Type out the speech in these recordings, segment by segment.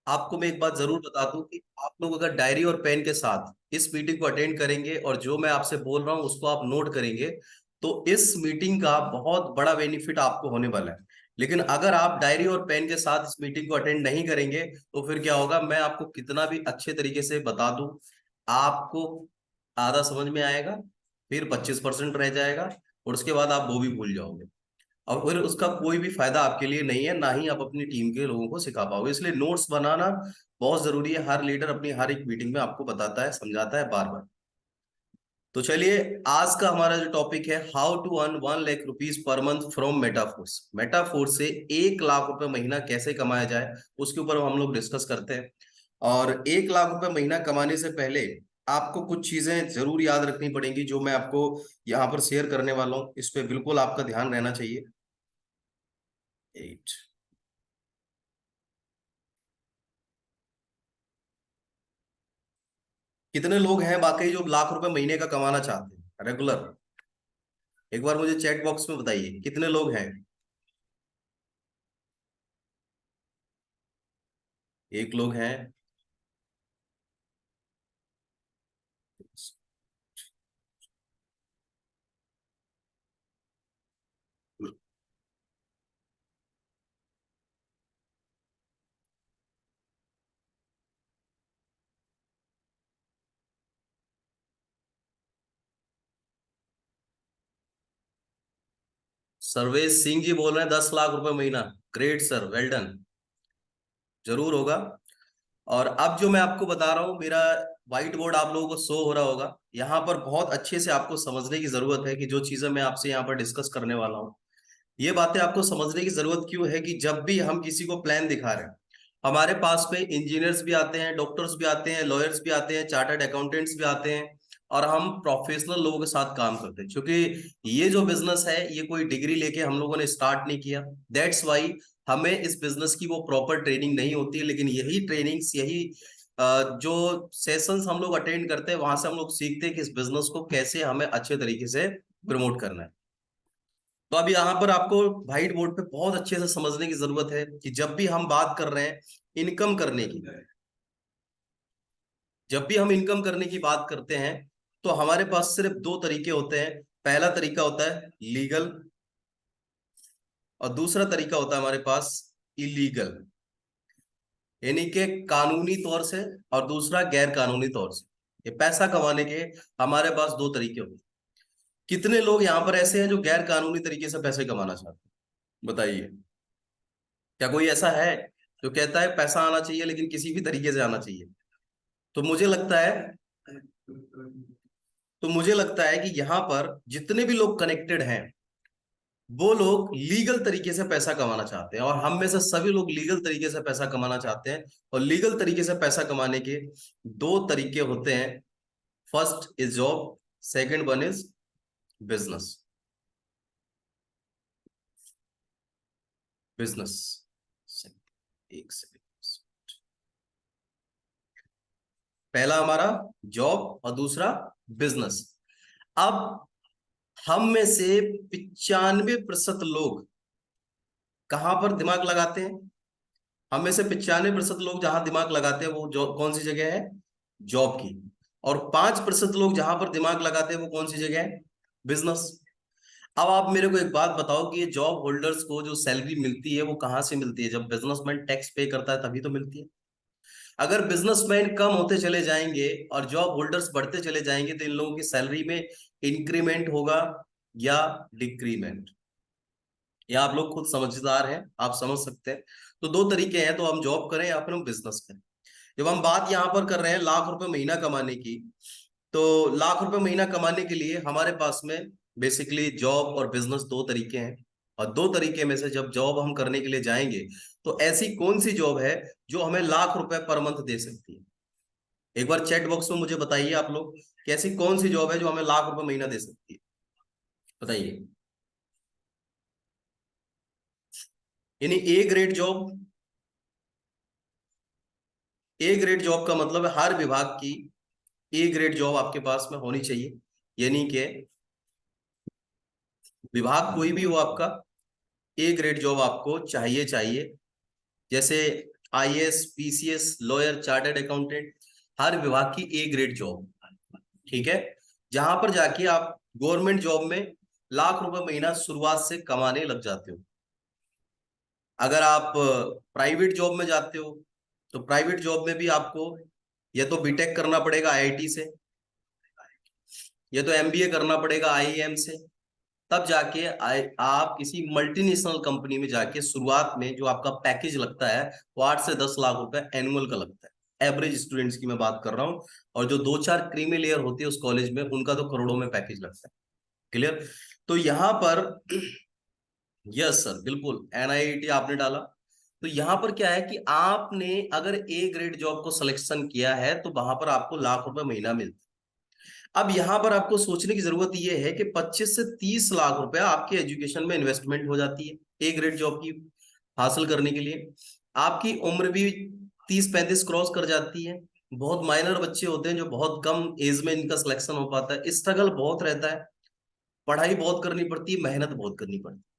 आपको मैं एक बात जरूर बता दूं कि आप लोग अगर डायरी और पेन के साथ इस मीटिंग को अटेंड करेंगे और जो मैं आपसे बोल रहा हूं उसको आप नोट करेंगे, तो इस मीटिंग का बहुत बड़ा बेनिफिट आपको होने वाला है। लेकिन अगर आप डायरी और पेन के साथ इस मीटिंग को अटेंड नहीं करेंगे तो फिर क्या होगा, मैं आपको कितना भी अच्छे तरीके से बता दूं, आपको आधा समझ में आएगा, फिर 25% रह जाएगा, और उसके बाद आप वो भी भूल जाओगे। और फिर उसका कोई भी फायदा आपके लिए नहीं है, ना ही आप अपनी टीम के लोगों को सिखा पाओगे। इसलिए नोट्स बनाना बहुत जरूरी है। हर लीडर अपनी हर एक मीटिंग में आपको बताता है, समझाता है बार बार। तो चलिए, आज का हमारा जो टॉपिक है, how to earn 1 lakh rupees per month from Metaforce. Metaforce से 1 लाख रुपए महीना कैसे कमाया जाए, उसके ऊपर हम लोग डिस्कस करते हैं। और 1 लाख रुपए महीना कमाने से पहले आपको कुछ चीजें जरूर याद रखनी पड़ेंगी, जो मैं आपको यहाँ पर शेयर करने वाला हूँ। इस पे बिल्कुल आपका ध्यान रहना चाहिए। 8। कितने लोग हैं वाकई जो लाख रुपए महीने का कमाना चाहते हैं रेगुलर? एक बार मुझे चैट बॉक्स में बताइए कितने लोग हैं। एक लोग हैं। सर्वेश सिंह जी बोल रहे हैं 10 लाख रुपए महीना। Great sir, well done. जरूर होगा। और अब जो मैं आपको बता रहा हूँ, मेरा व्हाइट बोर्ड आप लोगों को शो हो रहा होगा। यहाँ पर बहुत अच्छे से आपको समझने की जरूरत है कि जो चीजें मैं आपसे यहाँ पर डिस्कस करने वाला हूँ, ये बातें आपको समझने की जरूरत क्यों है कि जब भी हम किसी को प्लान दिखा रहे हैं, हमारे पास में इंजीनियर्स भी आते हैं, डॉक्टर्स भी आते हैं, लॉयर्स भी आते हैं, चार्टर्ड अकाउंटेंट्स भी आते हैं, और हम प्रोफेशनल लोगों के साथ काम करते हैं। क्योंकि ये जो बिजनेस है, ये कोई डिग्री लेके हम लोगों ने स्टार्ट नहीं किया। दैट्स वाई हमें इस बिजनेस की वो प्रॉपर ट्रेनिंग नहीं होती है। लेकिन यही ट्रेनिंग्स, यही जो सेशंस हम लोग अटेंड करते हैं, वहां से हम लोग सीखते हैं कि इस बिजनेस को कैसे हमें अच्छे तरीके से प्रमोट करना है। तो अब यहाँ पर आपको व्हाइट बोर्ड पे बहुत अच्छे से समझने की जरूरत है कि जब भी हम बात कर रहे हैं इनकम करने की, जब भी हम इनकम करने की बात करते हैं, तो हमारे पास सिर्फ दो तरीके होते हैं। पहला तरीका होता है लीगल, और दूसरा तरीका होता है हमारे पास इलीगल, यानी कि कानूनी तौर से, और दूसरा गैर कानूनी तौर से। ये पैसा कमाने के हमारे पास दो तरीके होते हैं। कितने लोग यहाँ पर ऐसे हैं जो गैर कानूनी तरीके से पैसे कमाना चाहते हैं, बताइए। क्या कोई ऐसा है जो कहता है पैसा आना चाहिए लेकिन किसी भी तरीके से आना चाहिए? तो मुझे लगता है तो मुझे लगता है कि यहाँ पर जितने भी लोग कनेक्टेड हैं, वो लोग लीगल तरीके से पैसा कमाना चाहते हैं, और हम में से सभी लोग लीगल तरीके से पैसा कमाना चाहते हैं। और लीगल तरीके से पैसा कमाने के दो तरीके होते हैं। First is job, second one is business. Business. एक सेकंड। पहला हमारा जॉब और दूसरा बिजनेस। अब हम में से 95% लोग कहां पर दिमाग लगाते हैं? हम में से 95% लोग जहां दिमाग लगाते हैं वो जॉब कौन सी जगह है? जॉब की। और 5% लोग जहां पर दिमाग लगाते हैं वो कौन सी जगह है? बिजनेस। अब आप मेरे को एक बात बताओ कि ये जॉब होल्डर्स को जो सैलरी मिलती है वो कहां से मिलती है? जब बिजनेसमैन टैक्स पे करता है तभी तो मिलती है। अगर बिजनेसमैन कम होते चले जाएंगे और जॉब होल्डर्स बढ़ते चले जाएंगे, तो इन लोगों की सैलरी में इंक्रीमेंट होगा या डिक्रीमेंट? या आप लोग खुद समझदार हैं, आप समझ सकते हैं। तो दो तरीके हैं, तो हम जॉब करें या फिर हम बिजनेस करें। जब हम बात यहां पर कर रहे हैं लाख रुपए महीना कमाने की, तो लाख रुपए महीना कमाने के लिए हमारे पास में बेसिकली जॉब और बिजनेस दो तरीके हैं। और दो तरीके में से जब जॉब हम करने के लिए जाएंगे, तो ऐसी कौन सी जॉब है जो हमें लाख रुपए पर मंथ दे सकती है? एक बार चैट बॉक्स में मुझे बताइए आप लोग कि ऐसी कौन सी जॉब है जो हमें लाख रुपए महीना दे सकती है, बताइए। यानी A grade job. A grade job का मतलब है हर विभाग की ए ग्रेड जॉब आपके पास में होनी चाहिए। यानी कि विभाग कोई भी हो आपका, ए ग्रेड जॉब आपको चाहिए चाहिए। जैसे IAS, PCS, lawyer, chartered accountant, हर विभाग की ए ग्रेड जॉब, ठीक है, जहां पर जाके आप गवर्नमेंट जॉब में लाख रुपए महीना शुरुआत से कमाने लग जाते हो। अगर आप प्राइवेट जॉब में जाते हो तो प्राइवेट जॉब में भी आपको या तो बीटेक करना पड़ेगा आईआईटी से, या तो एमबीए करना पड़ेगा आईआईएम से, तब जाके आप किसी मल्टीनेशनल कंपनी में जाके शुरुआत में जो आपका पैकेज लगता है वो 8 से 10 लाख रुपए एनुअल का लगता है। एवरेज स्टूडेंट्स की मैं बात कर रहा हूँ, और जो 2-4 क्रीमी लेयर होती है उस कॉलेज में उनका तो करोड़ों में पैकेज लगता है। क्लियर? तो यहाँ पर यस सर, बिल्कुल एनआईटी आपने डाला, तो यहां पर क्या है कि आपने अगर ए ग्रेड जॉब को सिलेक्शन किया है तो वहां पर आपको लाख रुपए महीना मिलता है। अब यहां पर आपको सोचने की जरूरत यह है कि 25 से 30 लाख रुपया आपके एजुकेशन में इन्वेस्टमेंट हो जाती है ए ग्रेड जॉब की हासिल करने के लिए। आपकी उम्र भी 30-35 क्रॉस कर जाती है। बहुत माइनर बच्चे होते हैं जो बहुत कम एज में इनका सिलेक्शन हो पाता है। स्ट्रगल बहुत रहता है, पढ़ाई बहुत करनी पड़ती है, मेहनत बहुत करनी पड़ती है।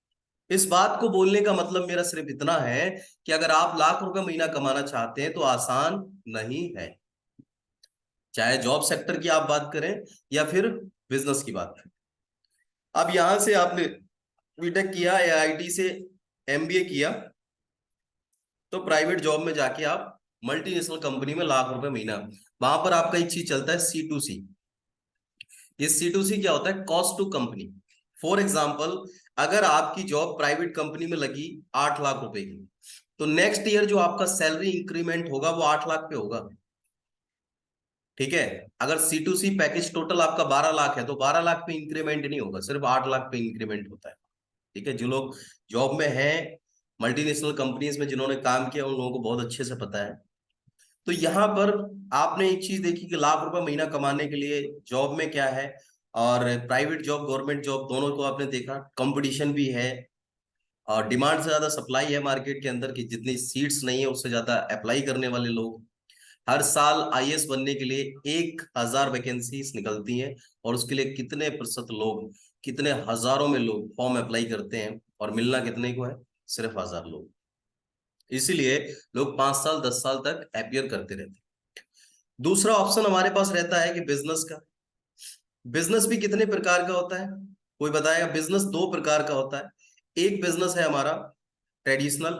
इस बात को बोलने का मतलब मेरा सिर्फ इतना है कि अगर आप लाख रुपए महीना कमाना चाहते हैं तो आसान नहीं है, चाहे जॉब सेक्टर की आप बात करें या फिर बिजनेस की बात करें। अब यहां से आपने बीटेक किया या आईटी से एमबीए किया, तो प्राइवेट जॉब में जाके आप मल्टीनेशनल कंपनी में लाख रुपए महीना, वहां पर आपका एक चीज चलता है C2C। ये C2C क्या होता है? Cost to company. For example, अगर आपकी जॉब प्राइवेट कंपनी में लगी 8 लाख रुपए की, तो नेक्स्ट ईयर जो आपका सैलरी इंक्रीमेंट होगा वो 8 लाख पे होगा। ठीक है? अगर C2C पैकेज टोटल आपका 12 लाख है तो 12 लाख पे इंक्रीमेंट नहीं होगा, सिर्फ 8 लाख पे इंक्रीमेंट होता है। ठीक है? जो लोग जॉब में हैं, मल्टीनेशनल कंपनीज में जिन्होंने काम किया, उन लोगों को बहुत अच्छे से पता है। तो यहां पर आपने एक चीज देखी कि लाख रुपए महीना कमाने के लिए जॉब में क्या है, और प्राइवेट जॉब गवर्नमेंट जॉब दोनों को आपने देखा, कंपटीशन भी है, और डिमांड से ज्यादा सप्लाई है मार्केट के अंदर, की जितनी सीट्स नहीं है उससे ज्यादा अप्लाई करने वाले लोग। हर साल आईएएस बनने के लिए 1,000 वैकेंसीज निकलती हैं, और उसके लिए कितने प्रतिशत लोग, कितने हजारों में लोग फॉर्म अप्लाई करते हैं, और मिलना कितने को है? सिर्फ 1,000 लोग। इसीलिए लोग 5 साल 10 साल तक अपियर करते रहते हैं। दूसरा ऑप्शन हमारे पास रहता है कि बिजनेस का। बिजनेस भी कितने प्रकार का होता है? कोई बताएगा? बिजनेस 2 प्रकार का होता है। एक बिजनेस है हमारा ट्रेडिशनल,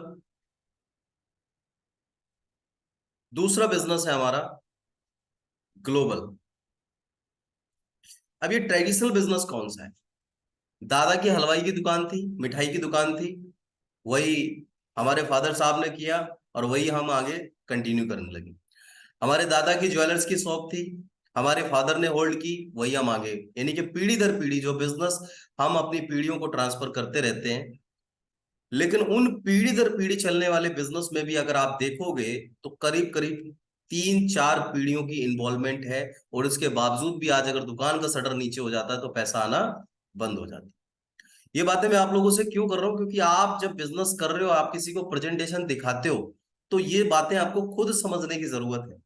दूसरा बिजनेस है हमारा ग्लोबल। अब ये ट्रेडिशनल बिजनेस कौन सा है? दादा की हलवाई की दुकान थी, मिठाई की दुकान थी, वही हमारे फादर साहब ने किया, और वही हम आगे कंटिन्यू करने लगे। हमारे दादा की ज्वेलर्स की शॉप थी, हमारे फादर ने होल्ड की, वही हम आगे, यानी कि पीढ़ी दर पीढ़ी जो बिजनेस हम अपनी पीढ़ियों को ट्रांसफर करते रहते हैं। लेकिन उन पीढ़ी दर पीढ़ी चलने वाले बिजनेस में भी अगर आप देखोगे तो करीब करीब 3-4 पीढ़ियों की इन्वॉल्वमेंट है, और इसके बावजूद भी आज अगर दुकान का शटर नीचे हो जाता है तो पैसा आना बंद हो जाता है। ये बातें मैं आप लोगों से क्यों कर रहा हूं? क्योंकि आप जब बिजनेस कर रहे हो, आप किसी को प्रेजेंटेशन दिखाते हो, तो ये बातें आपको खुद समझने की जरूरत है।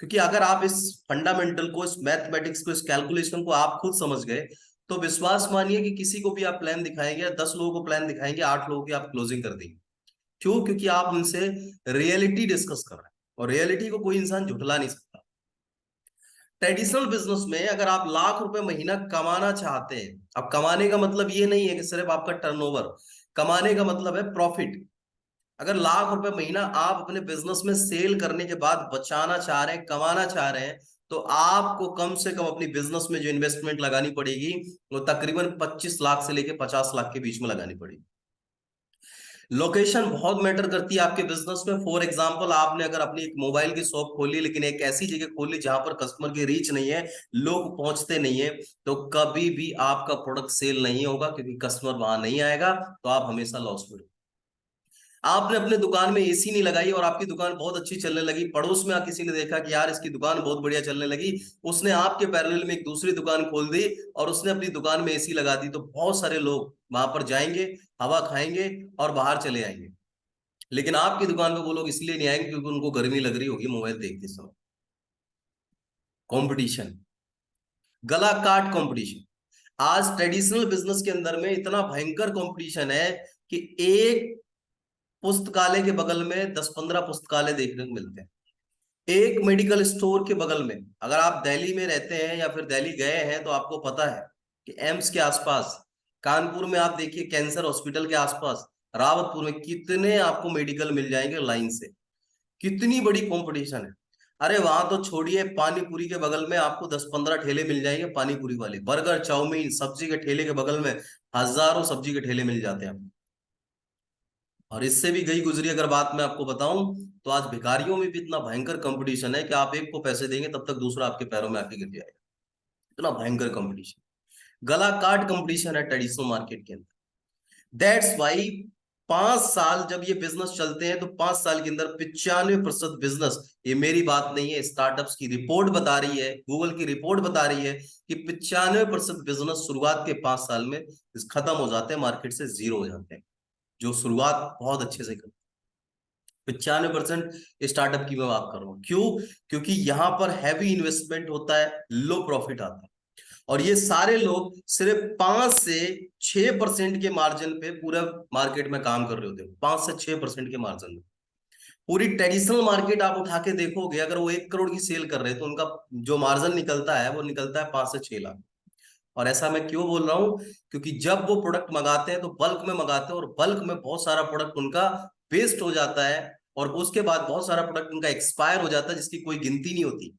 क्योंकि अगर आप इस फंडामेंटल को, इस मैथमेटिक्स को, इस कैलकुलेशन को आप खुद समझ गए, तो विश्वास मानिए कि किसी को भी आप प्लान दिखाएंगे, 10 लोगों को प्लान दिखाएंगे, 8 लोगों की आप क्लोजिंग कर देंगे। क्यों? क्योंकि आप उनसे रियलिटी डिस्कस कर रहे हैं, और रियलिटी को कोई इंसान झुठला नहीं सकता। ट्रेडिशनल बिजनेस में अगर आप लाख रुपए महीना कमाना चाहते हैं, अब कमाने का मतलब ये नहीं है कि सिर्फ आपका टर्नओवर, कमाने का मतलब है प्रॉफिट। अगर लाख रुपए महीना आप अपने बिजनेस में सेल करने के बाद बचाना चाह रहे हैं, कमाना चाह रहे हैं, तो आपको कम से कम अपनी बिजनेस में जो इन्वेस्टमेंट लगानी पड़ेगी वो तकरीबन 25 लाख से लेके 50 लाख के बीच में लगानी पड़ेगी। लोकेशन बहुत मैटर करती है आपके बिजनेस में। फॉर एग्जांपल, आपने अगर अपनी एक मोबाइल की शॉप खोली, लेकिन एक ऐसी जगह खोली जहां पर कस्टमर की रीच नहीं है, लोग पहुंचते नहीं है, तो कभी भी आपका प्रोडक्ट सेल नहीं होगा, क्योंकि कस्टमर वहां नहीं आएगा, तो आप हमेशा लॉस में। आपने अपने दुकान में एसी नहीं लगाई और आपकी दुकान बहुत अच्छी चलने लगी, पड़ोस में किसी ने देखा कि यार इसकी दुकान बहुत बढ़िया चलने लगी, उसने आपके पैरेलल में एक दूसरी दुकान खोल दी और उसने अपनी दुकान में एसी लगा दी, तो बहुत सारे लोग वहां पर जाएंगे, हवा खाएंगे और बाहर चले आएंगे। लेकिन आपकी दुकान पे वो लोग इसलिए नहीं आएंगे क्योंकि उनको गर्मी लग रही होगी मोबाइल देखते समय। कंपटीशन, गला काट कंपटीशन। आज ट्रेडिशनल बिजनेस के अंदर में इतना भयंकर कंपटीशन है कि एक पुस्तकालय के बगल में 10-15 पुस्तकालय देखने को मिलते हैं। एक मेडिकल स्टोर के बगल में, अगर आप दिल्ली में रहते हैं या फिर दिल्ली गए हैं तो आपको पता है कि एम्स के आसपास, कानपुर में आप देखिए कैंसर हॉस्पिटल के आसपास, रावतपुर में कितने आपको मेडिकल मिल जाएंगे लाइन से। कितनी बड़ी कंपटीशन है। अरे वहां तो छोड़िए, पानी पूरी के बगल में आपको 10-15 ठेले मिल जाएंगे पानी पूरी वाले, बर्गर चाउमीन सब्जी के ठेले के बगल में हजारों सब्जी के ठेले मिल जाते हैं। और इससे भी गई गुजरी अगर बात मैं आपको बताऊं, तो आज भिखारियों में भी इतना भयंकर कंपटीशन है कि आप एक को पैसे देंगे तब तक दूसरा आपके पैरों में आके गिर जाएगा। इतना भयंकर कंपटीशन, गला काट कंपटीशन है ट्रेडिशनल मार्केट के अंदर। दैट्स वाई 5 साल जब ये बिजनेस चलते हैं तो 5 साल के अंदर 95% बिजनेस, ये मेरी बात नहीं है, स्टार्टअप्स की रिपोर्ट बता रही है, गूगल की रिपोर्ट बता रही है कि 95% बिजनेस शुरुआत के 5 साल में खत्म हो जाते हैं, मार्केट से जीरो हो जाते हैं, जो शुरुआत बहुत अच्छे से करते हैं। 95% स्टार्टअप की मैं बात कर रहा हूँ। क्यों? क्योंकि यहां पर हैवी इन्वेस्टमेंट होता है, लो प्रॉफिट आता है, और ये सारे लोग सिर्फ 5 से 6% के मार्जिन पे पूरा मार्केट में काम कर रहे होते हैं। 5 से 6% के मार्जिन में पूरी ट्रेडिशनल मार्केट आप उठा के देखोगे, अगर वो 1 करोड़ की सेल कर रहे हैं तो उनका जो मार्जिन निकलता है वो निकलता है 5 से 6 लाख। और ऐसा मैं क्यों बोल रहा हूं? क्योंकि जब वो प्रोडक्ट मंगाते हैं तो बल्क में मंगाते हैं, और बल्क में बहुत सारा प्रोडक्ट उनका वेस्ट हो जाता है, और उसके बाद बहुत सारा प्रोडक्ट उनका एक्सपायर हो जाता है जिसकी कोई गिनती नहीं होती।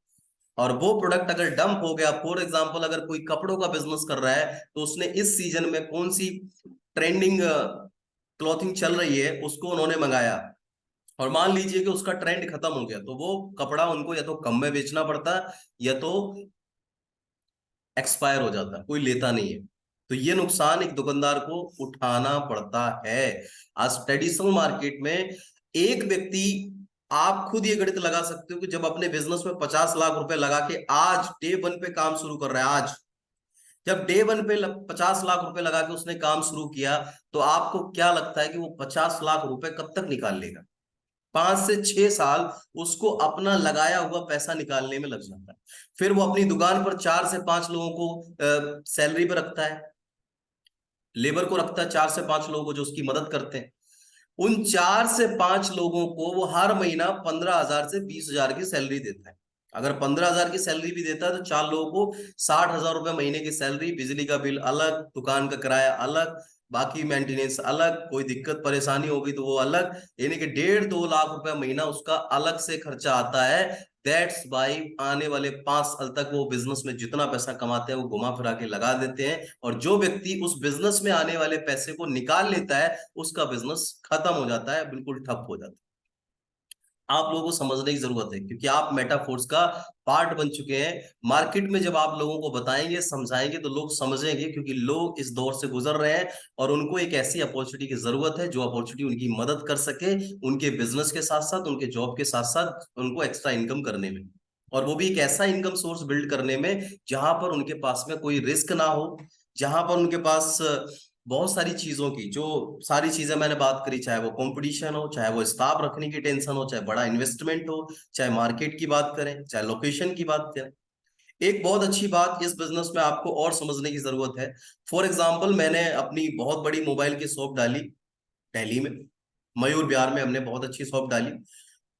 और वो प्रोडक्ट अगर डंप हो गया, फॉर एग्जांपल अगर कोई कपड़ों का बिजनेस कर रहा है तो उसने इस सीजन में कौन सी ट्रेंडिंग क्लॉथिंग चल रही है उसको उन्होंने मंगाया, और मान लीजिए कि उसका ट्रेंड खत्म हो गया, तो वो कपड़ा उनको या तो कम में बेचना पड़ता है या तो एक्सपायर हो जाता है, कोई लेता नहीं है। तो ये नुकसान एक दुकानदार को उठाना पड़ता है। आज ट्रेडिशनल मार्केट में एक व्यक्ति, आप खुद ये गणित लगा सकते हो कि जब अपने बिजनेस में 50 लाख रुपए लगा के आज डे 1 पे काम शुरू कर रहा है, आज जब डे 1 पे 50 लाख रुपए लगा के उसने काम शुरू किया, तो आपको क्या लगता है कि वो 50 लाख रुपए कब तक निकाल लेगा? 5 से 6 साल उसको अपना लगाया हुआ पैसा निकालने में लग जाता है। फिर वो अपनी दुकान पर 4 से 5 लोगों को सैलरी पर रखता है, लेबर को रखता है, 4 से 5 लोगों को जो उसकी मदद करते हैं। उन 4 से 5 लोगों को वो हर महीना 15,000 से 20,000 की सैलरी देता है। अगर 15,000 की सैलरी भी देता है तो 4 लोगों को 60,000 रुपए महीने की सैलरी, बिजली का बिल अलग, दुकान का किराया अलग, बाकी मेंटेनेंस अलग, कोई दिक्कत परेशानी होगी तो वो अलग, यानी कि 1.5-2 लाख रुपए महीना उसका अलग से खर्चा आता है। दैट्स वाई आने वाले 5 साल तक वो बिजनेस में जितना पैसा कमाते हैं वो घुमा फिरा के लगा देते हैं, और जो व्यक्ति उस बिजनेस में आने वाले पैसे को निकाल लेता है उसका बिजनेस खत्म हो जाता है, बिल्कुल ठप हो जाता है। आप लोगों को समझने की जरूरत है, क्योंकि आप मेटाफोर्स का पार्ट बन चुके हैं। मार्केट में जब आप लोगों को बताएंगे, समझाएंगे, तो लोग समझेंगे, क्योंकि लोग इस दौर से गुजर रहे हैं और उनको एक ऐसी अपॉर्चुनिटी की जरूरत है जो अपॉर्चुनिटी उनकी मदद कर सके, उनके बिजनेस के साथ साथ, उनके जॉब के साथ साथ उनको एक्स्ट्रा इनकम करने में, और वो भी एक ऐसा इनकम सोर्स बिल्ड करने में जहां पर उनके पास में कोई रिस्क ना हो, जहां पर उनके पास बहुत सारी चीजों की, जो सारी चीजें मैंने बात करी, चाहे वो कंपटीशन हो, चाहे वो स्टाफ रखने की टेंशन हो, चाहे बड़ा इन्वेस्टमेंट हो, चाहे मार्केट की बात करें, चाहे लोकेशन की बात करें। एक बहुत अच्छी बात इस बिजनेस में आपको और समझने की जरूरत है। फॉर एग्जाम्पल, मैंने अपनी बहुत बड़ी मोबाइल की शॉप डाली दिल्ली में, मयूर विहार में हमने बहुत अच्छी शॉप डाली,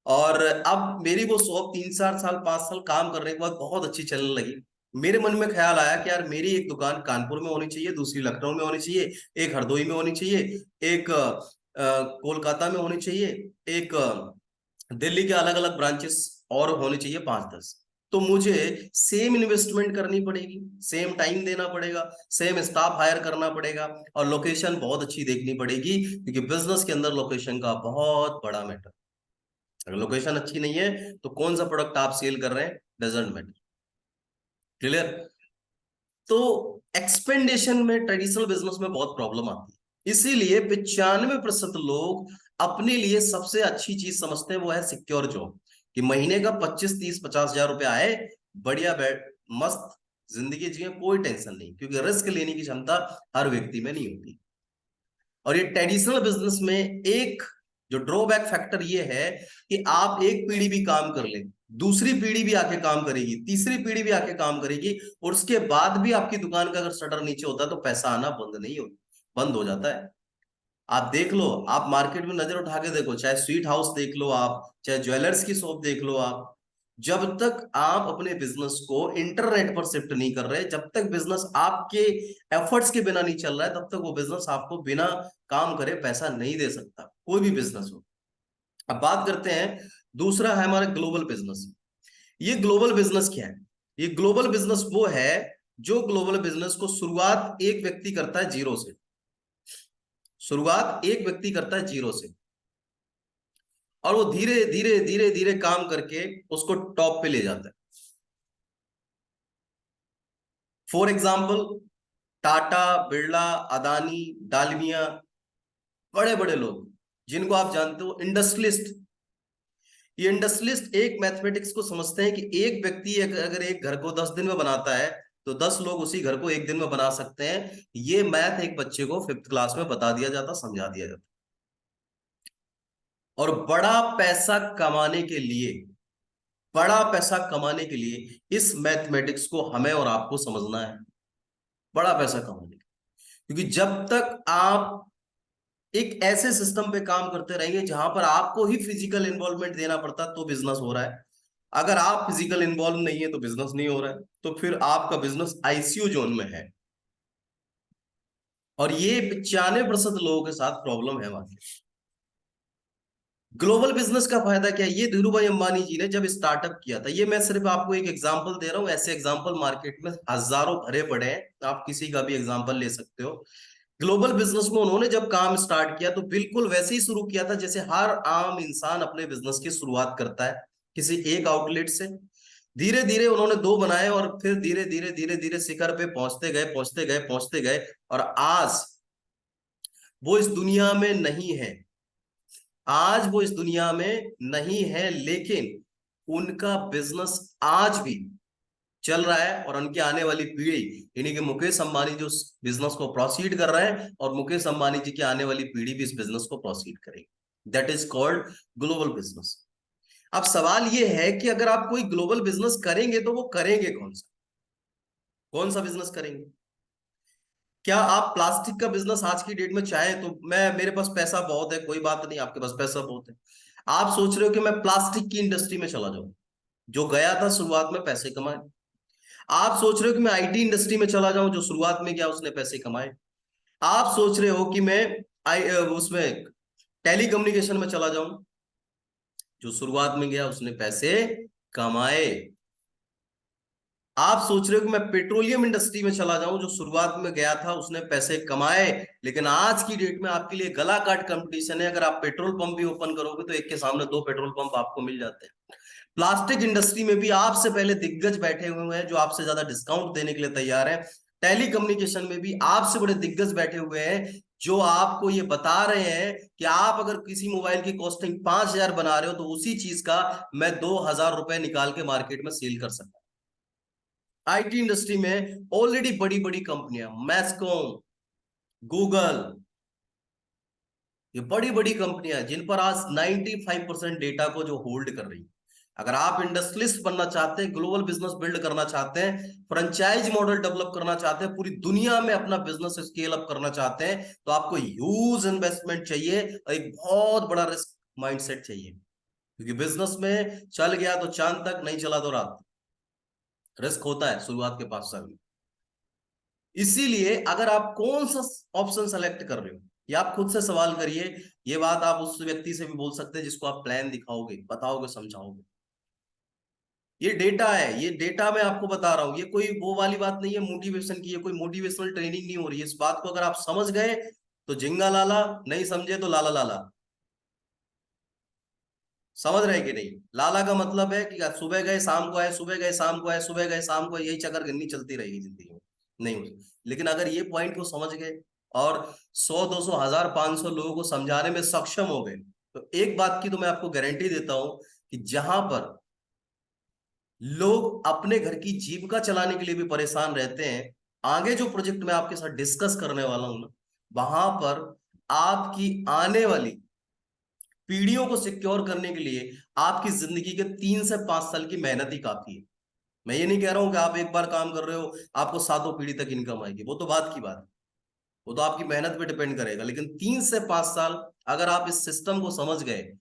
और अब मेरी वो शॉप 3-4 साल 5 साल काम करने के बाद बहुत अच्छी चलने लगी। मेरे मन में ख्याल आया कि यार मेरी एक दुकान कानपुर में होनी चाहिए, दूसरी लखनऊ में होनी चाहिए, एक हरदोई में होनी चाहिए, एक कोलकाता में होनी चाहिए, एक दिल्ली के अलग अलग ब्रांचेस और होने चाहिए 5-10। तो मुझे सेम इन्वेस्टमेंट करनी पड़ेगी, सेम टाइम देना पड़ेगा, सेम स्टाफ हायर करना पड़ेगा, और लोकेशन बहुत अच्छी देखनी पड़ेगी, क्योंकि बिजनेस के अंदर लोकेशन का बहुत बड़ा मैटर। अगर लोकेशन अच्छी नहीं है तो कौन सा प्रोडक्ट आप सेल कर रहे हैं डजंट मैटर। क्लियर? तो एक्सपेंडेशन में ट्रेडिशनल बिजनेस में बहुत प्रॉब्लम आती है, इसीलिए 95% लोग अपने लिए सबसे अच्छी चीज समझते हैं वो है सिक्योर जॉब, कि महीने का 25-30-50 हजार रुपए आए, बढ़िया बैठ मस्त जिंदगी जिए, कोई टेंशन नहीं, क्योंकि रिस्क लेने की क्षमता हर व्यक्ति में नहीं होती। और ये ट्रेडिशनल बिजनेस में एक जो ड्रॉबैक फैक्टर ये है कि आप एक पीढ़ी भी काम कर ले, दूसरी पीढ़ी भी आके काम करेगी, तीसरी पीढ़ी भी आके काम करेगी, और उसके बाद भी आपकी दुकान का अगर शटर नीचे होता है तो पैसा आना बंद नहीं होता, बंद हो जाता है। आप देख लो, आप मार्केट में नजर उठा के देखो, चाहे स्वीट हाउस देख लो आप, चाहे ज्वेलर्स की शॉप देख लो आप, जब तक आप अपने बिजनेस को इंटरनेट पर शिफ्ट नहीं कर रहे, जब तक बिजनेस आपके एफर्ट्स के बिना नहीं चल रहा है, तब तक वो बिजनेस आपको बिना काम करे पैसा नहीं दे सकता, कोई भी बिजनेस हो। अब बात करते हैं, दूसरा है हमारा ग्लोबल बिजनेस। ये ग्लोबल बिजनेस क्या है? ये ग्लोबल बिजनेस वो है जो ग्लोबल बिजनेस को शुरुआत एक व्यक्ति करता है जीरो से। शुरुआत एक व्यक्ति करता है जीरो से, और वो धीरे धीरे धीरे धीरे काम करके उसको टॉप पे ले जाता है। फॉर एग्जाम्पल, टाटा, बिरला, अदानी, डालमिया, बड़े बड़े लोग जिनको आप जानते हो, इंडस्ट्रियलिस्ट। ये इंडस्ट्रियलिस्ट एक मैथमेटिक्स को समझते हैं कि एक व्यक्ति अगर एक घर को 10 दिन में बनाता है, तो 10 लोग उसी घर को एक दिन में बना सकते हैं। ये मैथ एक बच्चे को 5th क्लास में बता दिया जाता, समझा दिया जाता। और बड़ा पैसा कमाने के लिए, बड़ा पैसा कमाने के लिए इस मैथमेटिक्स को हमें और आपको समझना है। बड़ा पैसा कमाने के, क्योंकि जब तक आप एक ऐसे सिस्टम पे काम करते रहेंगे जहां पर आपको ही फिजिकल इन्वॉल्वमेंट देना पड़ता, तो बिजनेस हो रहा है। अगर आप फिजिकल इन्वॉल्व नहीं है तो बिजनेस नहीं हो रहा है, तो फिर आपका बिजनेस आईसीयू जोन में है। और ये 95% लोगों के साथ प्रॉब्लम है वहां। ग्लोबल बिजनेस का फायदा क्या है? ये धीरू भाई अंबानी जी ने जब स्टार्टअप किया था, ये मैं सिर्फ आपको एक एग्जांपल दे रहा हूं, ऐसे एग्जांपल मार्केट में हजारों भरे पड़े हैं, आप किसी का भी एग्जांपल ले सकते हो। ग्लोबल बिजनेस में उन्होंने जब काम स्टार्ट किया तो बिल्कुल वैसे ही शुरू किया था जैसे हर आम इंसान अपने बिजनेस की शुरुआत करता है, किसी एक आउटलेट से। धीरे धीरे उन्होंने दो बनाए, और फिर धीरे धीरे धीरे धीरे शिखर पे पहुंचते गए, पहुंचते गए, पहुंचते गए, और आज वो इस दुनिया में नहीं है। आज वो इस दुनिया में नहीं है, लेकिन उनका बिजनेस आज भी चल रहा है, और उनकी आने वाली पीढ़ी, यानी कि मुकेश अंबानी जो बिजनेस को प्रोसीड कर रहे हैं, और मुकेश अंबानी जी की आने वाली पीढ़ी भी इस बिजनेस को प्रोसीड करेगी। That is called global business. अब सवाल यह है कि अगर आप कोई ग्लोबल बिजनेस करेंगे तो वो करेंगे कौन सा? कौन सा बिजनेस करेंगे? क्या आप प्लास्टिक का बिजनेस आज की डेट में चाहें तो, मैं मेरे पास पैसा बहुत है, कोई बात नहीं, आपके पास पैसा बहुत है, आप सोच रहे हो कि मैं प्लास्टिक की इंडस्ट्री में चला जाऊं, जो गया था शुरुआत में पैसे कमाए। आप सोच रहे हो कि मैं आईटी इंडस्ट्री में चला जाऊं, जो शुरुआत में गया उसने पैसे कमाए। आप सोच रहे हो कि मैं उसमें टेली कम्युनिकेशन में चला जाऊं, जो शुरुआत में गया उसने पैसे कमाए। आप सोच रहे हो कि मैं पेट्रोलियम इंडस्ट्री में चला जाऊं, जो शुरुआत में गया था उसने पैसे कमाए, लेकिन आज की डेट में आपके लिए गला काट कंपटीशन है। अगर आप पेट्रोल पंप भी ओपन करोगे तो एक के सामने दो पेट्रोल पंप आपको मिल जाते हैं। प्लास्टिक इंडस्ट्री में भी आपसे पहले दिग्गज बैठे हुए हैं जो आपसे ज्यादा डिस्काउंट देने के लिए तैयार है। टेली कम्युनिकेशन में भी आपसे बड़े दिग्गज बैठे हुए हैं जो आपको ये बता रहे हैं कि आप अगर किसी मोबाइल की कॉस्टिंग 5,000 बना रहे हो, तो उसी चीज का मैं 2,000 रुपए निकाल के मार्केट में सेल कर सकता हूं। आईटी इंडस्ट्री में ऑलरेडी बड़ी बड़ी कंपनियां, मैस्कॉम, गूगल, ये बड़ी बड़ी कंपनियां जिन पर आज 95% डेटा को जो होल्ड कर रही है। अगर आप इंडस्ट्रियलिस्ट बनना चाहते हैं, ग्लोबल बिजनेस बिल्ड करना चाहते हैं, फ्रेंचाइज मॉडल डेवलप करना चाहते हैं, पूरी दुनिया में अपना बिजनेस स्केल अप करना चाहते हैं, तो आपको ह्यूज इन्वेस्टमेंट चाहिए और एक बहुत बड़ा रिस्क माइंडसेट चाहिए। क्योंकि बिजनेस में चल गया तो चांद तक, नहीं चला तो रात। रिस्क होता है शुरुआत के 5 साल में। इसीलिए अगर आप कौन सा ऑप्शन सेलेक्ट कर रहे हो, ये आप खुद से सवाल करिए। ये बात आप उस व्यक्ति से भी बोल सकते हैं जिसको आप प्लान दिखाओगे, बताओगे, समझाओगे। ये डेटा है, ये डेटा मैं आपको बता रहा हूं, ये कोई वो वाली बात नहीं है मोटिवेशन की, ये कोई मोटिवेशनल ट्रेनिंग नहीं हो रही है। इस बात को अगर आप समझ गए तो जिंगा लाला, नहीं समझे तो लाला लाला। समझ रहे कि नहीं? लाला का मतलब है कि सुबह गए शाम को आए, सुबह गए शाम को आए, सुबह गए शाम को आए, यही चक्कर गन्नी चलती रहेगी जिंदगी में, नहीं हो। लेकिन अगर ये पॉइंट को समझ गए और 100, 200, 1000, 500 लोगों को समझाने में सक्षम हो गए, तो एक बात की तो मैं आपको गारंटी देता हूं कि जहां पर लोग अपने घर की जीविका चलाने के लिए भी परेशान रहते हैं, आगे जो प्रोजेक्ट मैं आपके साथ डिस्कस करने वाला हूं ना, वहां पर आपकी आने वाली पीढ़ियों को सिक्योर करने के लिए आपकी जिंदगी के 3 से 5 साल की मेहनत ही काफी है। मैं ये नहीं कह रहा हूं कि आप एक बार काम कर रहे हो आपको सातों पीढ़ी तक इनकम आएगी, वो तो बात की बात है। वो तो आपकी मेहनत पे डिपेंड करेगा, लेकिन 3 से 5 साल अगर आप इस सिस्टम को समझ गए,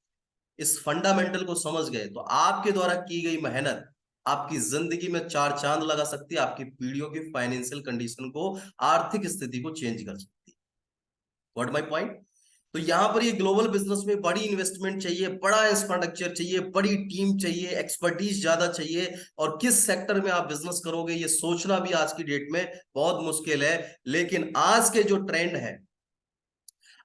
इस फंडामेंटल को समझ गए, तो आपके द्वारा की गई मेहनत आपकी जिंदगी में 4 चांद लगा सकती है, आपकी पीढ़ियों की फाइनेंशियल कंडीशन को, आर्थिक स्थिति को चेंज कर सकती है। What my point? तो यहां पर ये ग्लोबल बिजनेस में बड़ी इन्वेस्टमेंट चाहिए, बड़ा इंफ्रास्ट्रक्चर चाहिए, बड़ी टीम चाहिए, एक्सपर्टीज ज्यादा चाहिए, और किस सेक्टर में आप बिजनेस करोगे ये सोचना भी आज की डेट में बहुत मुश्किल है। लेकिन आज के जो ट्रेंड है,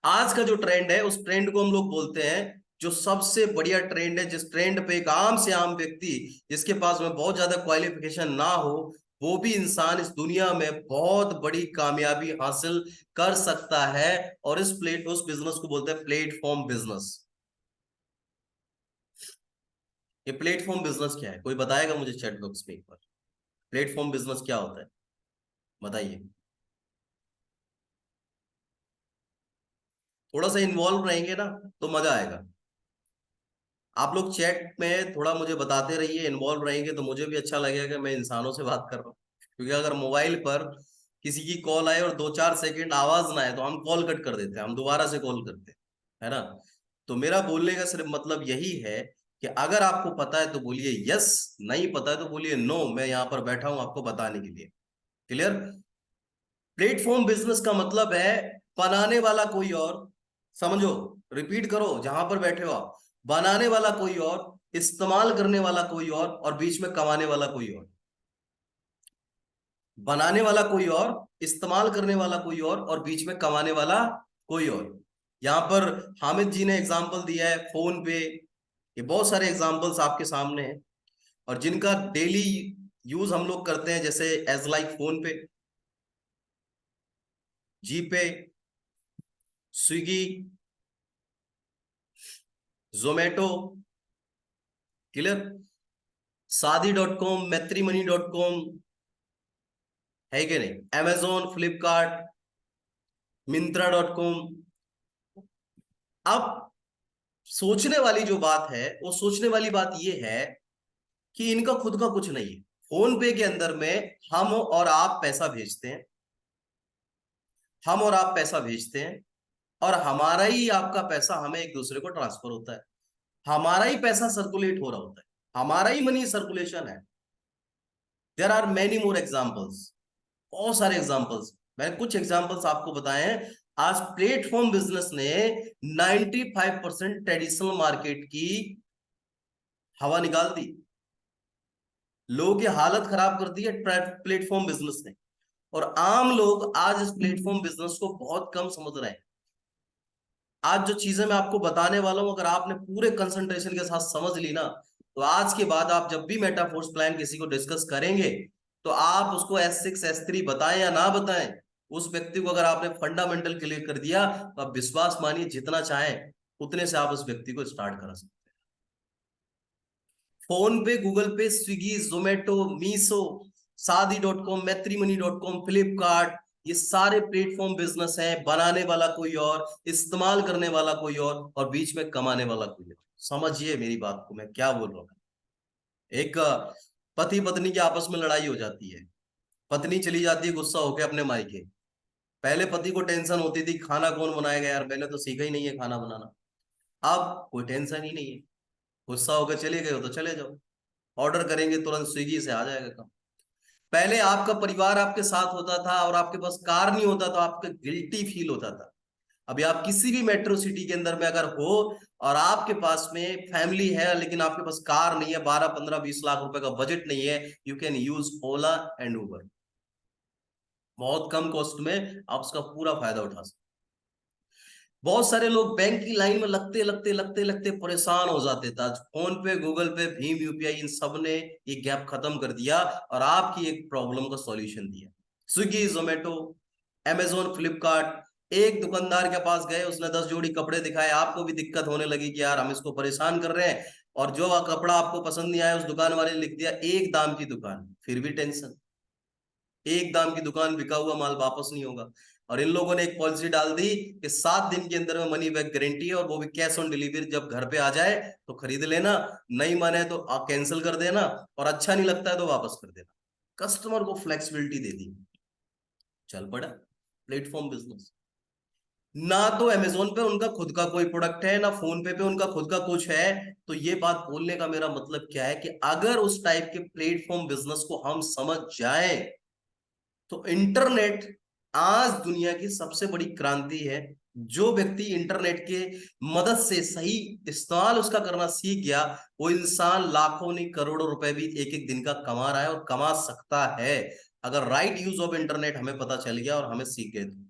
आज का जो ट्रेंड है, उस ट्रेंड को हम लोग बोलते हैं, जो सबसे बढ़िया ट्रेंड है, जिस ट्रेंड पे एक आम से आम व्यक्ति, जिसके पास में बहुत ज्यादा क्वालिफिकेशन ना हो, वो भी इंसान इस दुनिया में बहुत बड़ी कामयाबी हासिल कर सकता है। और उस बिजनेस को बोलते हैं प्लेटफॉर्म बिजनेस। ये प्लेटफॉर्म बिजनेस क्या है, कोई बताएगा मुझे चैट बॉक्स में एक बार, प्लेटफॉर्म बिजनेस क्या होता है, बताइए। थोड़ा सा इन्वॉल्व रहेंगे ना तो मजा आएगा। आप लोग चैट में थोड़ा मुझे बताते रहिए, इन्वॉल्व रहेंगे तो मुझे भी अच्छा लगेगा कि मैं इंसानों से बात कर रहा हूँ। क्योंकि अगर मोबाइल पर किसी की कॉल आए और 2-4 सेकंड आवाज ना आए तो हम कॉल कट कर देते हैं, हम दोबारा से कॉल करते हैं, है ना। तो मेरा बोलने का सिर्फ मतलब यही है कि अगर आपको पता है तो बोलिए यस, नहीं पता है तो बोलिए नो, मैं यहाँ पर बैठा हूं आपको बताने के लिए। क्लियर? प्लेटफॉर्म बिजनेस का मतलब है बनाने वाला कोई और, समझो, रिपीट करो जहां पर बैठे हो आप, बनाने वाला कोई और, इस्तेमाल करने वाला कोई और बीच में कमाने वाला कोई और। बनाने वाला कोई और, इस्तेमाल करने वाला कोई और बीच में कमाने वाला कोई और। यहां पर हामिद जी ने एग्जाम्पल दिया है फोन पे, ये बहुत सारे एग्जाम्पल्स आपके सामने हैं, और जिनका डेली यूज हम लोग करते हैं, जैसे एज लाइक फोन पे, जी पे, स्विगी, जोमेटो। क्लियर? शादी.com, मैत्रीमनी.com, है कि नहीं, amazon, फ्लिपकार्ट, मिंत्रा.com। अब सोचने वाली जो बात है, वो सोचने वाली बात ये है कि इनका खुद का कुछ नहीं है। फोन पे के अंदर में हम और आप पैसा भेजते हैं, हम और आप पैसा भेजते हैं, और हमारा ही आपका पैसा हमें एक दूसरे को ट्रांसफर होता है, हमारा ही पैसा सर्कुलेट हो रहा होता है, हमारा ही मनी सर्कुलेशन है। There are many more examples, बहुत सारे एग्जाम्पल्स, मैंने कुछ एग्जाम्पल्स आपको बताए हैं। आज प्लेटफॉर्म बिजनेस ने 95% ट्रेडिशनल मार्केट की हवा निकाल दी, लोगों की हालत खराब कर दी है प्लेटफॉर्म बिजनेस ने। और आम लोग आज इस प्लेटफॉर्म बिजनेस को बहुत कम समझ रहे हैं। आज जो चीजें मैं आपको बताने वाला हूं, अगर आपने पूरे कंसंट्रेशन के साथ समझ ली ना, तो आज के बाद आप जब भी मेटाफोर्स प्लान किसी को डिस्कस करेंगे, तो आप उसको S6 S3 बताएं या ना बताएं, उस व्यक्ति को अगर आपने फंडामेंटल क्लियर कर दिया, तो आप विश्वास मानिए जितना चाहें उतने से आप उस व्यक्ति को स्टार्ट करा सकते हैं। फोन पे, गूगल पे, स्विगी, जोमेटो, मीसो, शादी.com, मैत्रीमनी.com, फ्लिपकार्ट, ये सारे प्लेटफॉर्म बिजनेस हैं, बनाने वाला कोई और, इस्तेमाल करने वाला कोई और बीच में कमाने वाला कोई और। समझिए मेरी बात को, मैं क्या बोल रहा हूँ। एक पति पत्नी की आपस में लड़ाई हो जाती है, पत्नी चली जाती है गुस्सा होकर अपने मायके। पहले पति को टेंशन होती थी खाना कौन बनाएगा यार, मैंने तो सीखा ही नहीं है खाना बनाना। अब कोई टेंशन ही नहीं है, गुस्सा होकर चले गए हो तो चले जाओ, ऑर्डर करेंगे तुरंत स्विगी से आ जाएगा काम। पहले आपका परिवार आपके साथ होता था और आपके पास कार नहीं होता तो आपका गिल्टी फील होता था। अभी आप किसी भी मेट्रो सिटी के अंदर में अगर हो और आपके पास में फैमिली है लेकिन आपके पास कार नहीं है, 12-15-20 लाख रुपए का बजट नहीं है, you can use Ola and Uber. बहुत कम कॉस्ट में आप उसका पूरा फायदा उठा सकते। बहुत सारे लोग बैंक की लाइन में लगते लगते लगते लगते परेशान हो जाते थे। आज फोन पे, गूगल पे, भीम, यूपीआई, इन सब ने ये गैप खत्म कर दिया और आपकी एक प्रॉब्लम का सॉल्यूशन दिया। स्विगी, जोमेटो, अमेजोन, फ्लिपकार्ट, एक दुकानदार के पास गए, उसने 10 जोड़ी कपड़े दिखाए, आपको भी दिक्कत होने लगी कि यार हम इसको परेशान कर रहे हैं, और जो कपड़ा आपको पसंद नहीं आया उस दुकान वाले ने लिख दिया एक दाम की दुकान, फिर भी टेंशन, एक दाम की दुकान, बिका हुआ माल वापस नहीं होगा। और इन लोगों ने एक पॉलिसी डाल दी कि 7 दिन के अंदर में मनी बैक गारंटी है, और वो भी कैश ऑन डिलीवरी, जब घर पे आ जाए तो खरीद लेना, नहीं माने तो कैंसिल कर देना, और अच्छा नहीं लगता है तो वापस कर देना। कस्टमर को फ्लेक्सिबिलिटी दे दी, चल पड़ा। Platform business. ना तो अमेजोन पे उनका खुद का कोई प्रोडक्ट है, ना फोन पे उनका खुद का कुछ है। तो ये बात बोलने का मेरा मतलब क्या है कि अगर उस टाइप के प्लेटफॉर्म बिजनेस को हम समझ जाएं तो इंटरनेट आज दुनिया की सबसे बड़ी क्रांति है। जो व्यक्ति इंटरनेट के मदद से सही इस्तेमाल उसका करना सीख गया, वो इंसान लाखों नहीं करोड़ों रुपए भी एक एक दिन का कमा रहा है और कमा सकता है, अगर राइट यूज ऑफ इंटरनेट हमें पता चल गया और हमें सीख गए तो।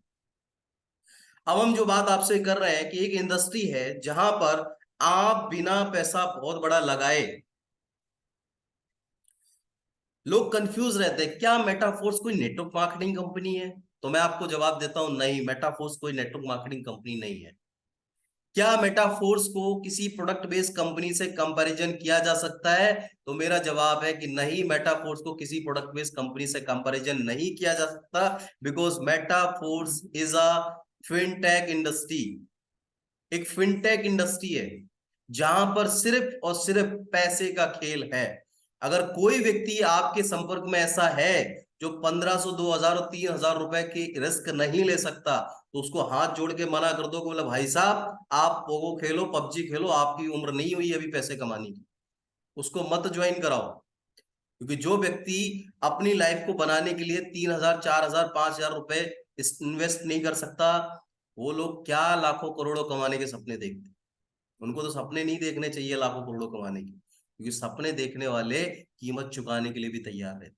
अब हम जो बात आपसे कर रहे हैं कि एक इंडस्ट्री है जहां पर आप बिना पैसा बहुत बड़ा लगाए, लोग कंफ्यूज रहते हैं क्या मेटाफोर्स कोई नेटवर्क मार्केटिंग कंपनी है? तो मैं आपको जवाब देता हूं, नहीं, मेटाफोर्स कोई नेटवर्क मार्केटिंग कंपनी नहीं है। क्या मेटाफोर्स को किसी प्रोडक्ट बेस्ड कंपनी से कंपैरिजन किया जा सकता है? तो मेरा जवाब है कि नहीं, मेटाफोर्स को किसी प्रोडक्ट बेस्ड कंपनी से कंपैरिजन नहीं किया जा सकता, because Metaforce is a fintech industry. एक फिनटेक इंडस्ट्री है जहां पर सिर्फ और सिर्फ पैसे का खेल है। अगर कोई व्यक्ति आपके संपर्क में ऐसा है जो 1500, 2000 और 3000 रुपए की रिस्क नहीं ले सकता, तो उसको हाथ जोड़ के मना कर दो कि बोला भाई साहब आप पोगो खेलो, पबजी खेलो, आपकी उम्र नहीं हुई अभी पैसे कमाने की, उसको मत ज्वाइन कराओ। क्योंकि जो व्यक्ति अपनी लाइफ को बनाने के लिए 3000, 4000, 5000 रुपए इन्वेस्ट नहीं कर सकता, वो लोग क्या लाखों करोड़ों कमाने के सपने देखते हैं? उनको तो सपने नहीं देखने चाहिए लाखों करोड़ों कमाने की, क्योंकि सपने देखने वाले कीमत चुकाने के लिए भी तैयार रहते हैं।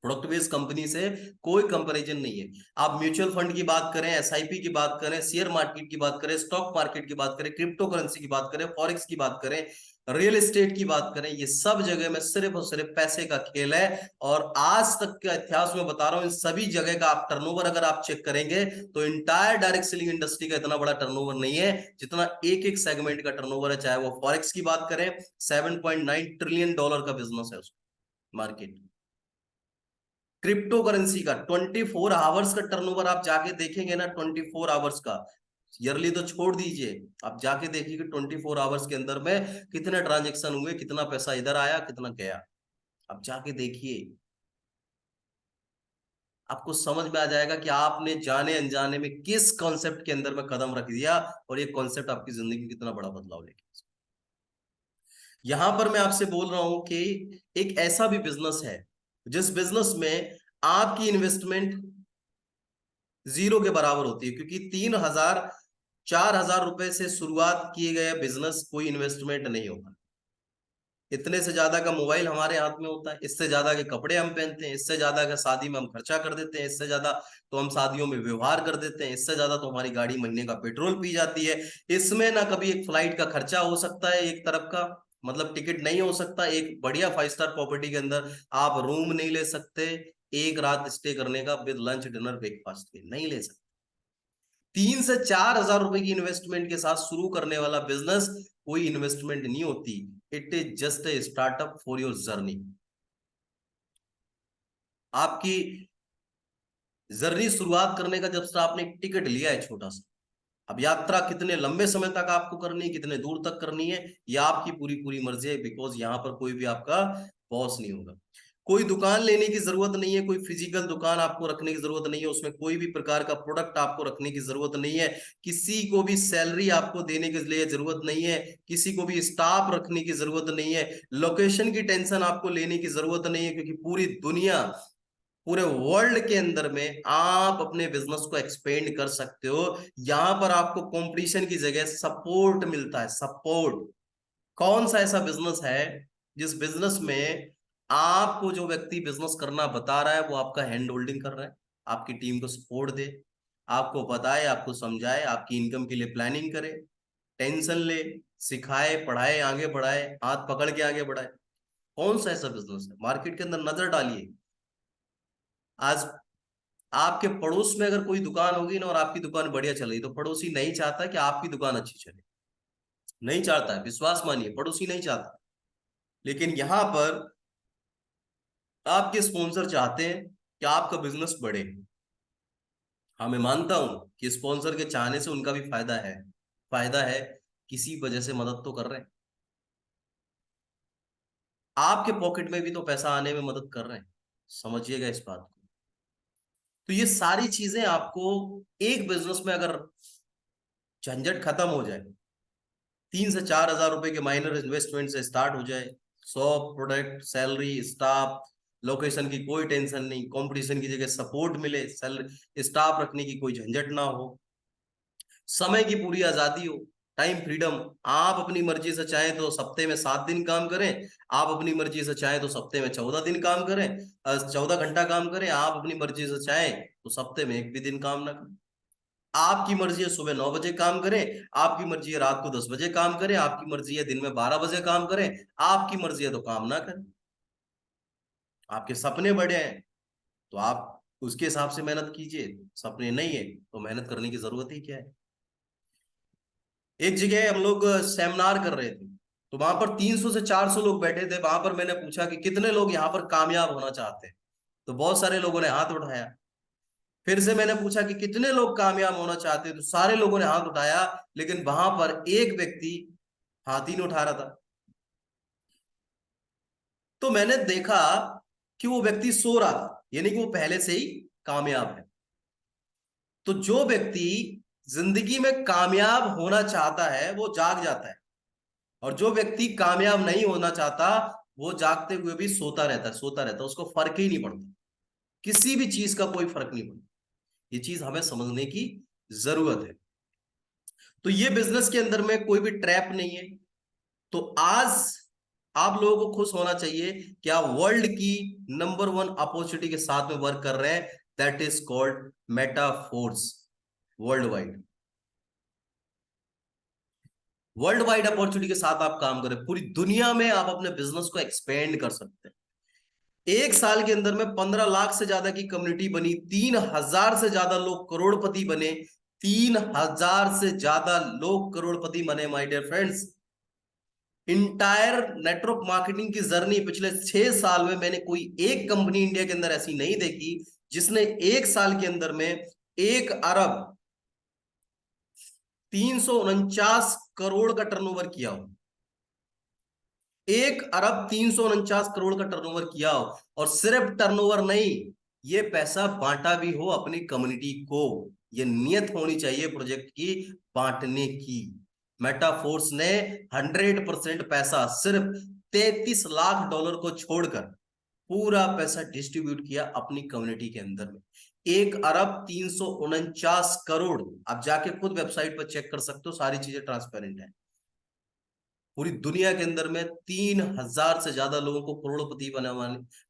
प्रोडक्ट बेस्ड कंपनी से कोई कंपैरिजन नहीं है। आप म्यूचुअल फंड की बात करें, एसआईपी की बात करें, शेयर मार्केट की बात करें, स्टॉक मार्केट की बात करें, क्रिप्टो करेंसी की बात करें, फॉरेक्स की बात करें, रियल एस्टेट की बात करें, ये सब जगह में सिर्फ और सिर्फ पैसे का खेल है। और आज तक के इतिहास में बता रहा हूं, इन सभी जगह का आप टर्नओवर अगर आप चेक करेंगे तो इंटायर डायरेक्ट सेलिंग इंडस्ट्री का इतना बड़ा टर्नओवर नहीं है जितना एक एक सेगमेंट का टर्नओवर है। चाहे वो फॉरेक्स की बात करें, $7.9 ट्रिलियन का बिजनेस है उसका मार्केट। क्रिप्टो करेंसी का 24 आवर्स का टर्नओवर आप जाके देखेंगे ना, 24 आवर्स का, ईयरली तो छोड़ दीजिए, आप जाके देखिए कि 24 आवर्स के अंदर में कितने ट्रांजेक्शन हुए, कितना पैसा इधर आया, कितना गया। आप जाके देखिए, आपको समझ में आ जाएगा कि आपने जाने अनजाने में किस कॉन्सेप्ट के अंदर में कदम रख दिया और ये कॉन्सेप्ट आपकी जिंदगी में कितना बड़ा बदलाव लेके। यहां पर मैं आपसे बोल रहा हूं कि एक ऐसा भी बिजनेस है जिस बिजनेस में आपकी इन्वेस्टमेंट जीरो के बराबर होती है, क्योंकि 3000, 4000 रुपए से शुरुआत किए गए बिजनेस कोई इन्वेस्टमेंट नहीं होता। इतने से ज्यादा का मोबाइल हमारे हाथ में होता है, इससे ज्यादा के कपड़े हम पहनते हैं, इससे ज्यादा का शादी में हम खर्चा कर देते हैं, इससे ज्यादा तो हम शादियों में व्यवहार कर देते हैं, इससे ज्यादा तो हमारी गाड़ी महीने का पेट्रोल पी जाती है। इसमें ना कभी एक फ्लाइट का खर्चा हो सकता है एक तरफ का, मतलब टिकट नहीं हो सकता, एक बढ़िया 5 स्टार प्रॉपर्टी के अंदर आप रूम नहीं ले सकते, एक रात स्टे करने का विद लंच डिनर ब्रेकफास्ट के नहीं ले सकते। 3 से 4000 रुपए की इन्वेस्टमेंट के साथ शुरू करने वाला बिजनेस कोई इन्वेस्टमेंट नहीं होती, it is just a startup for your journey. आपकी जर्नी शुरुआत करने का जब से आपने एक टिकट लिया है छोटा सा, अब यात्रा कितने लंबे समय तक आपको करनी है, कितने दूर तक करनी है, ये आपकी पूरी पूरी मर्जी है, बिकॉज यहां पर कोई भी आपका बॉस नहीं होगा। कोई दुकान लेने की जरूरत नहीं है, कोई फिजिकल दुकान आपको रखने की जरूरत नहीं है, उसमें कोई भी प्रकार का प्रोडक्ट आपको रखने की जरूरत नहीं है, किसी को भी सैलरी आपको देने के लिए जरूरत नहीं है, किसी को भी स्टाफ रखने की जरूरत नहीं है, लोकेशन की टेंशन आपको लेने की जरूरत नहीं है, क्योंकि पूरी दुनिया, पूरे वर्ल्ड के अंदर में आप अपने बिजनेस को एक्सपेंड कर सकते हो। यहां पर आपको कंपटीशन की जगह सपोर्ट मिलता है, सपोर्ट। कौन सा ऐसा बिजनेस है जिस बिजनेस में आपको जो व्यक्ति बिजनेस करना बता रहा है वो आपका हैंड होल्डिंग कर रहा है, आपकी टीम को सपोर्ट दे, आपको बताए, आपको समझाए, आपकी इनकम के लिए प्लानिंग करे, टेंशन ले, सिखाए, पढ़ाए, आगे बढ़ाए, हाथ पकड़ के आगे बढ़ाए? कौन सा ऐसा बिजनेस है? मार्केट के अंदर नजर डालिए। आज आपके पड़ोस में अगर कोई दुकान होगी ना और आपकी दुकान बढ़िया चल रही, तो पड़ोसी नहीं चाहता कि आपकी दुकान अच्छी चले, नहीं चाहता है, विश्वास मानिए, पड़ोसी नहीं चाहता। लेकिन यहां पर आपके स्पॉन्सर चाहते हैं कि आपका बिजनेस बढ़े। हाँ, मैं मानता हूं कि स्पॉन्सर के चाहने से उनका भी फायदा है, फायदा है, किसी वजह से मदद तो कर रहे हैं, आपके पॉकेट में भी तो पैसा आने में मदद कर रहे हैं, समझिएगा इस बात को। तो ये सारी चीजें आपको एक बिजनेस में अगर झंझट खत्म हो जाए, 3 से 4 हजार रुपए के माइनर इन्वेस्टमेंट से स्टार्ट हो जाए, 100 प्रोडक्ट, सैलरी, स्टाफ, लोकेशन की कोई टेंशन नहीं, कंपटीशन की जगह सपोर्ट मिले, सैलरी स्टाफ रखने की कोई झंझट ना हो, समय की पूरी आजादी हो, टाइम फ्रीडम, आप अपनी मर्जी से चाहें तो सप्ते में 7 दिन काम करें, आप अपनी मर्जी से चाहें तो सप्ते में 14 दिन काम करें, 14 घंटा काम करें, आप अपनी मर्जी से चाहें तो सप्ते में एक भी दिन काम ना करें। आपकी मर्जी है सुबह 9 बजे काम करें, आपकी मर्जी है रात को 10 बजे काम करें, आपकी मर्जी है दिन में 12 बजे काम करें, आपकी मर्जी है तो काम ना करें। आपके सपने बड़े हैं तो आप उसके हिसाब से मेहनत कीजिए, सपने नहीं है तो मेहनत करने की जरूरत ही क्या है। एक जगह हम लोग सेमिनार कर रहे थे, तो वहां पर 300 से 400 लोग बैठे थे। वहां पर मैंने पूछा कि कितने लोग यहाँ पर कामयाब होना चाहते हैं, तो बहुत सारे लोगों ने हाथ उठाया। फिर से मैंने पूछा कि कितने लोग कामयाब होना चाहते हैं, तो सारे लोगों ने हाथ उठाया, लेकिन वहां पर एक व्यक्ति हाथ ही नहीं उठा रहा था। तो मैंने देखा कि वो व्यक्ति सो रहा था, यानी कि वो पहले से ही कामयाब है। तो जो व्यक्ति जिंदगी में कामयाब होना चाहता है वो जाग जाता है, और जो व्यक्ति कामयाब नहीं होना चाहता वो जागते हुए भी सोता रहता है, सोता रहता है, उसको फर्क ही नहीं पड़ता, किसी भी चीज का कोई फर्क नहीं पड़ता। ये चीज हमें समझने की जरूरत है। तो ये बिजनेस के अंदर में कोई भी ट्रैप नहीं है। तो आज आप लोगों को खुश होना चाहिए कि आप वर्ल्ड की नंबर 1 अपॉर्चुनिटी के साथ में वर्क कर रहे हैं, that is called Metaforce. World wide, world wide opportunity के साथ आप काम करें, पूरी दुनिया में आप अपने बिजनेस को एक्सपेंड कर सकते हैं। एक साल के अंदर में 15 लाख से ज्यादा की कम्युनिटी बनी, 3 हजार से ज्यादा लोग करोड़पति बने, 3 हजार से ज्यादा लोग करोड़पति बने my dear friends. Entire network marketing की जर्नी पिछले 6 साल में मैंने कोई एक कंपनी इंडिया के अंदर ऐसी नहीं देखी जिसने एक साल के अंदर में 1 अरब 349 करोड़ का टर्नओवर किया हो। 1 अरब 349 करोड़ का टर्नओवर किया हो, और सिर्फ टर्नओवर नहीं, ये पैसा बांटा भी हो अपनी कम्युनिटी को। ये नियत होनी चाहिए प्रोजेक्ट की, बांटने की। मेटाफोर्स ने 100% पैसा सिर्फ $33 लाख को छोड़कर पूरा पैसा डिस्ट्रीब्यूट किया अपनी कम्युनिटी के अंदर में। 1 अरब 349 करोड़, आप जाके खुद वेबसाइट पर चेक कर सकते हो, सारी चीजें ट्रांसपेरेंट है। पूरी दुनिया के अंदर में 3 हजार से ज्यादा लोगों को करोड़पति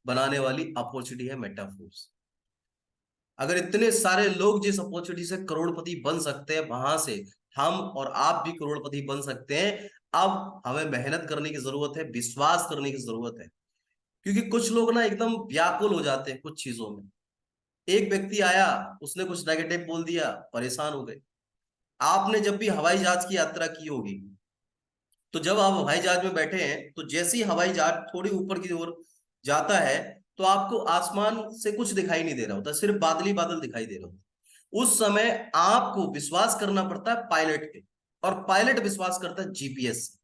बनाने वाली अपॉर्चुनिटी है मेटाफोर्स। अगर इतने सारे लोग जिस अपॉर्चुनिटी से करोड़पति बन सकते हैं, वहां से हम और आप भी करोड़पति बन सकते हैं। अब हमें मेहनत करने की जरूरत है, विश्वास करने की जरूरत है, क्योंकि कुछ लोग ना एकदम व्याकुल हो जाते हैं कुछ चीजों में। एक व्यक्ति आया, उसने कुछ नेगेटिव बोल दिया, परेशान हो गए। आपने जब भी हवाई जहाज की यात्रा की होगी, तो जब आप हवाई जहाज में बैठे हैं तो जैसे ही हवाई जहाज थोड़ी ऊपर की ओर जाता है, तो आपको आसमान से कुछ दिखाई नहीं दे रहा होता, सिर्फ बादल ही बादल दिखाई दे रहा होता। उस समय आपको विश्वास करना पड़ता है पायलट पे, और पायलट विश्वास करता है जीपीएस।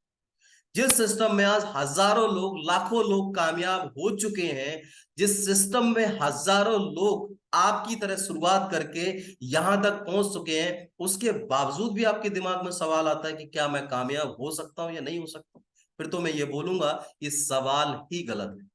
जिस सिस्टम में आज हजारों लोग, लाखों लोग कामयाब हो चुके हैं, जिस सिस्टम में हजारों लोग आपकी तरह शुरुआत करके यहां तक पहुंच चुके हैं, उसके बावजूद भी आपके दिमाग में सवाल आता है कि क्या मैं कामयाब हो सकता हूं या नहीं हो सकता, फिर तो मैं ये बोलूंगा ये सवाल ही गलत है।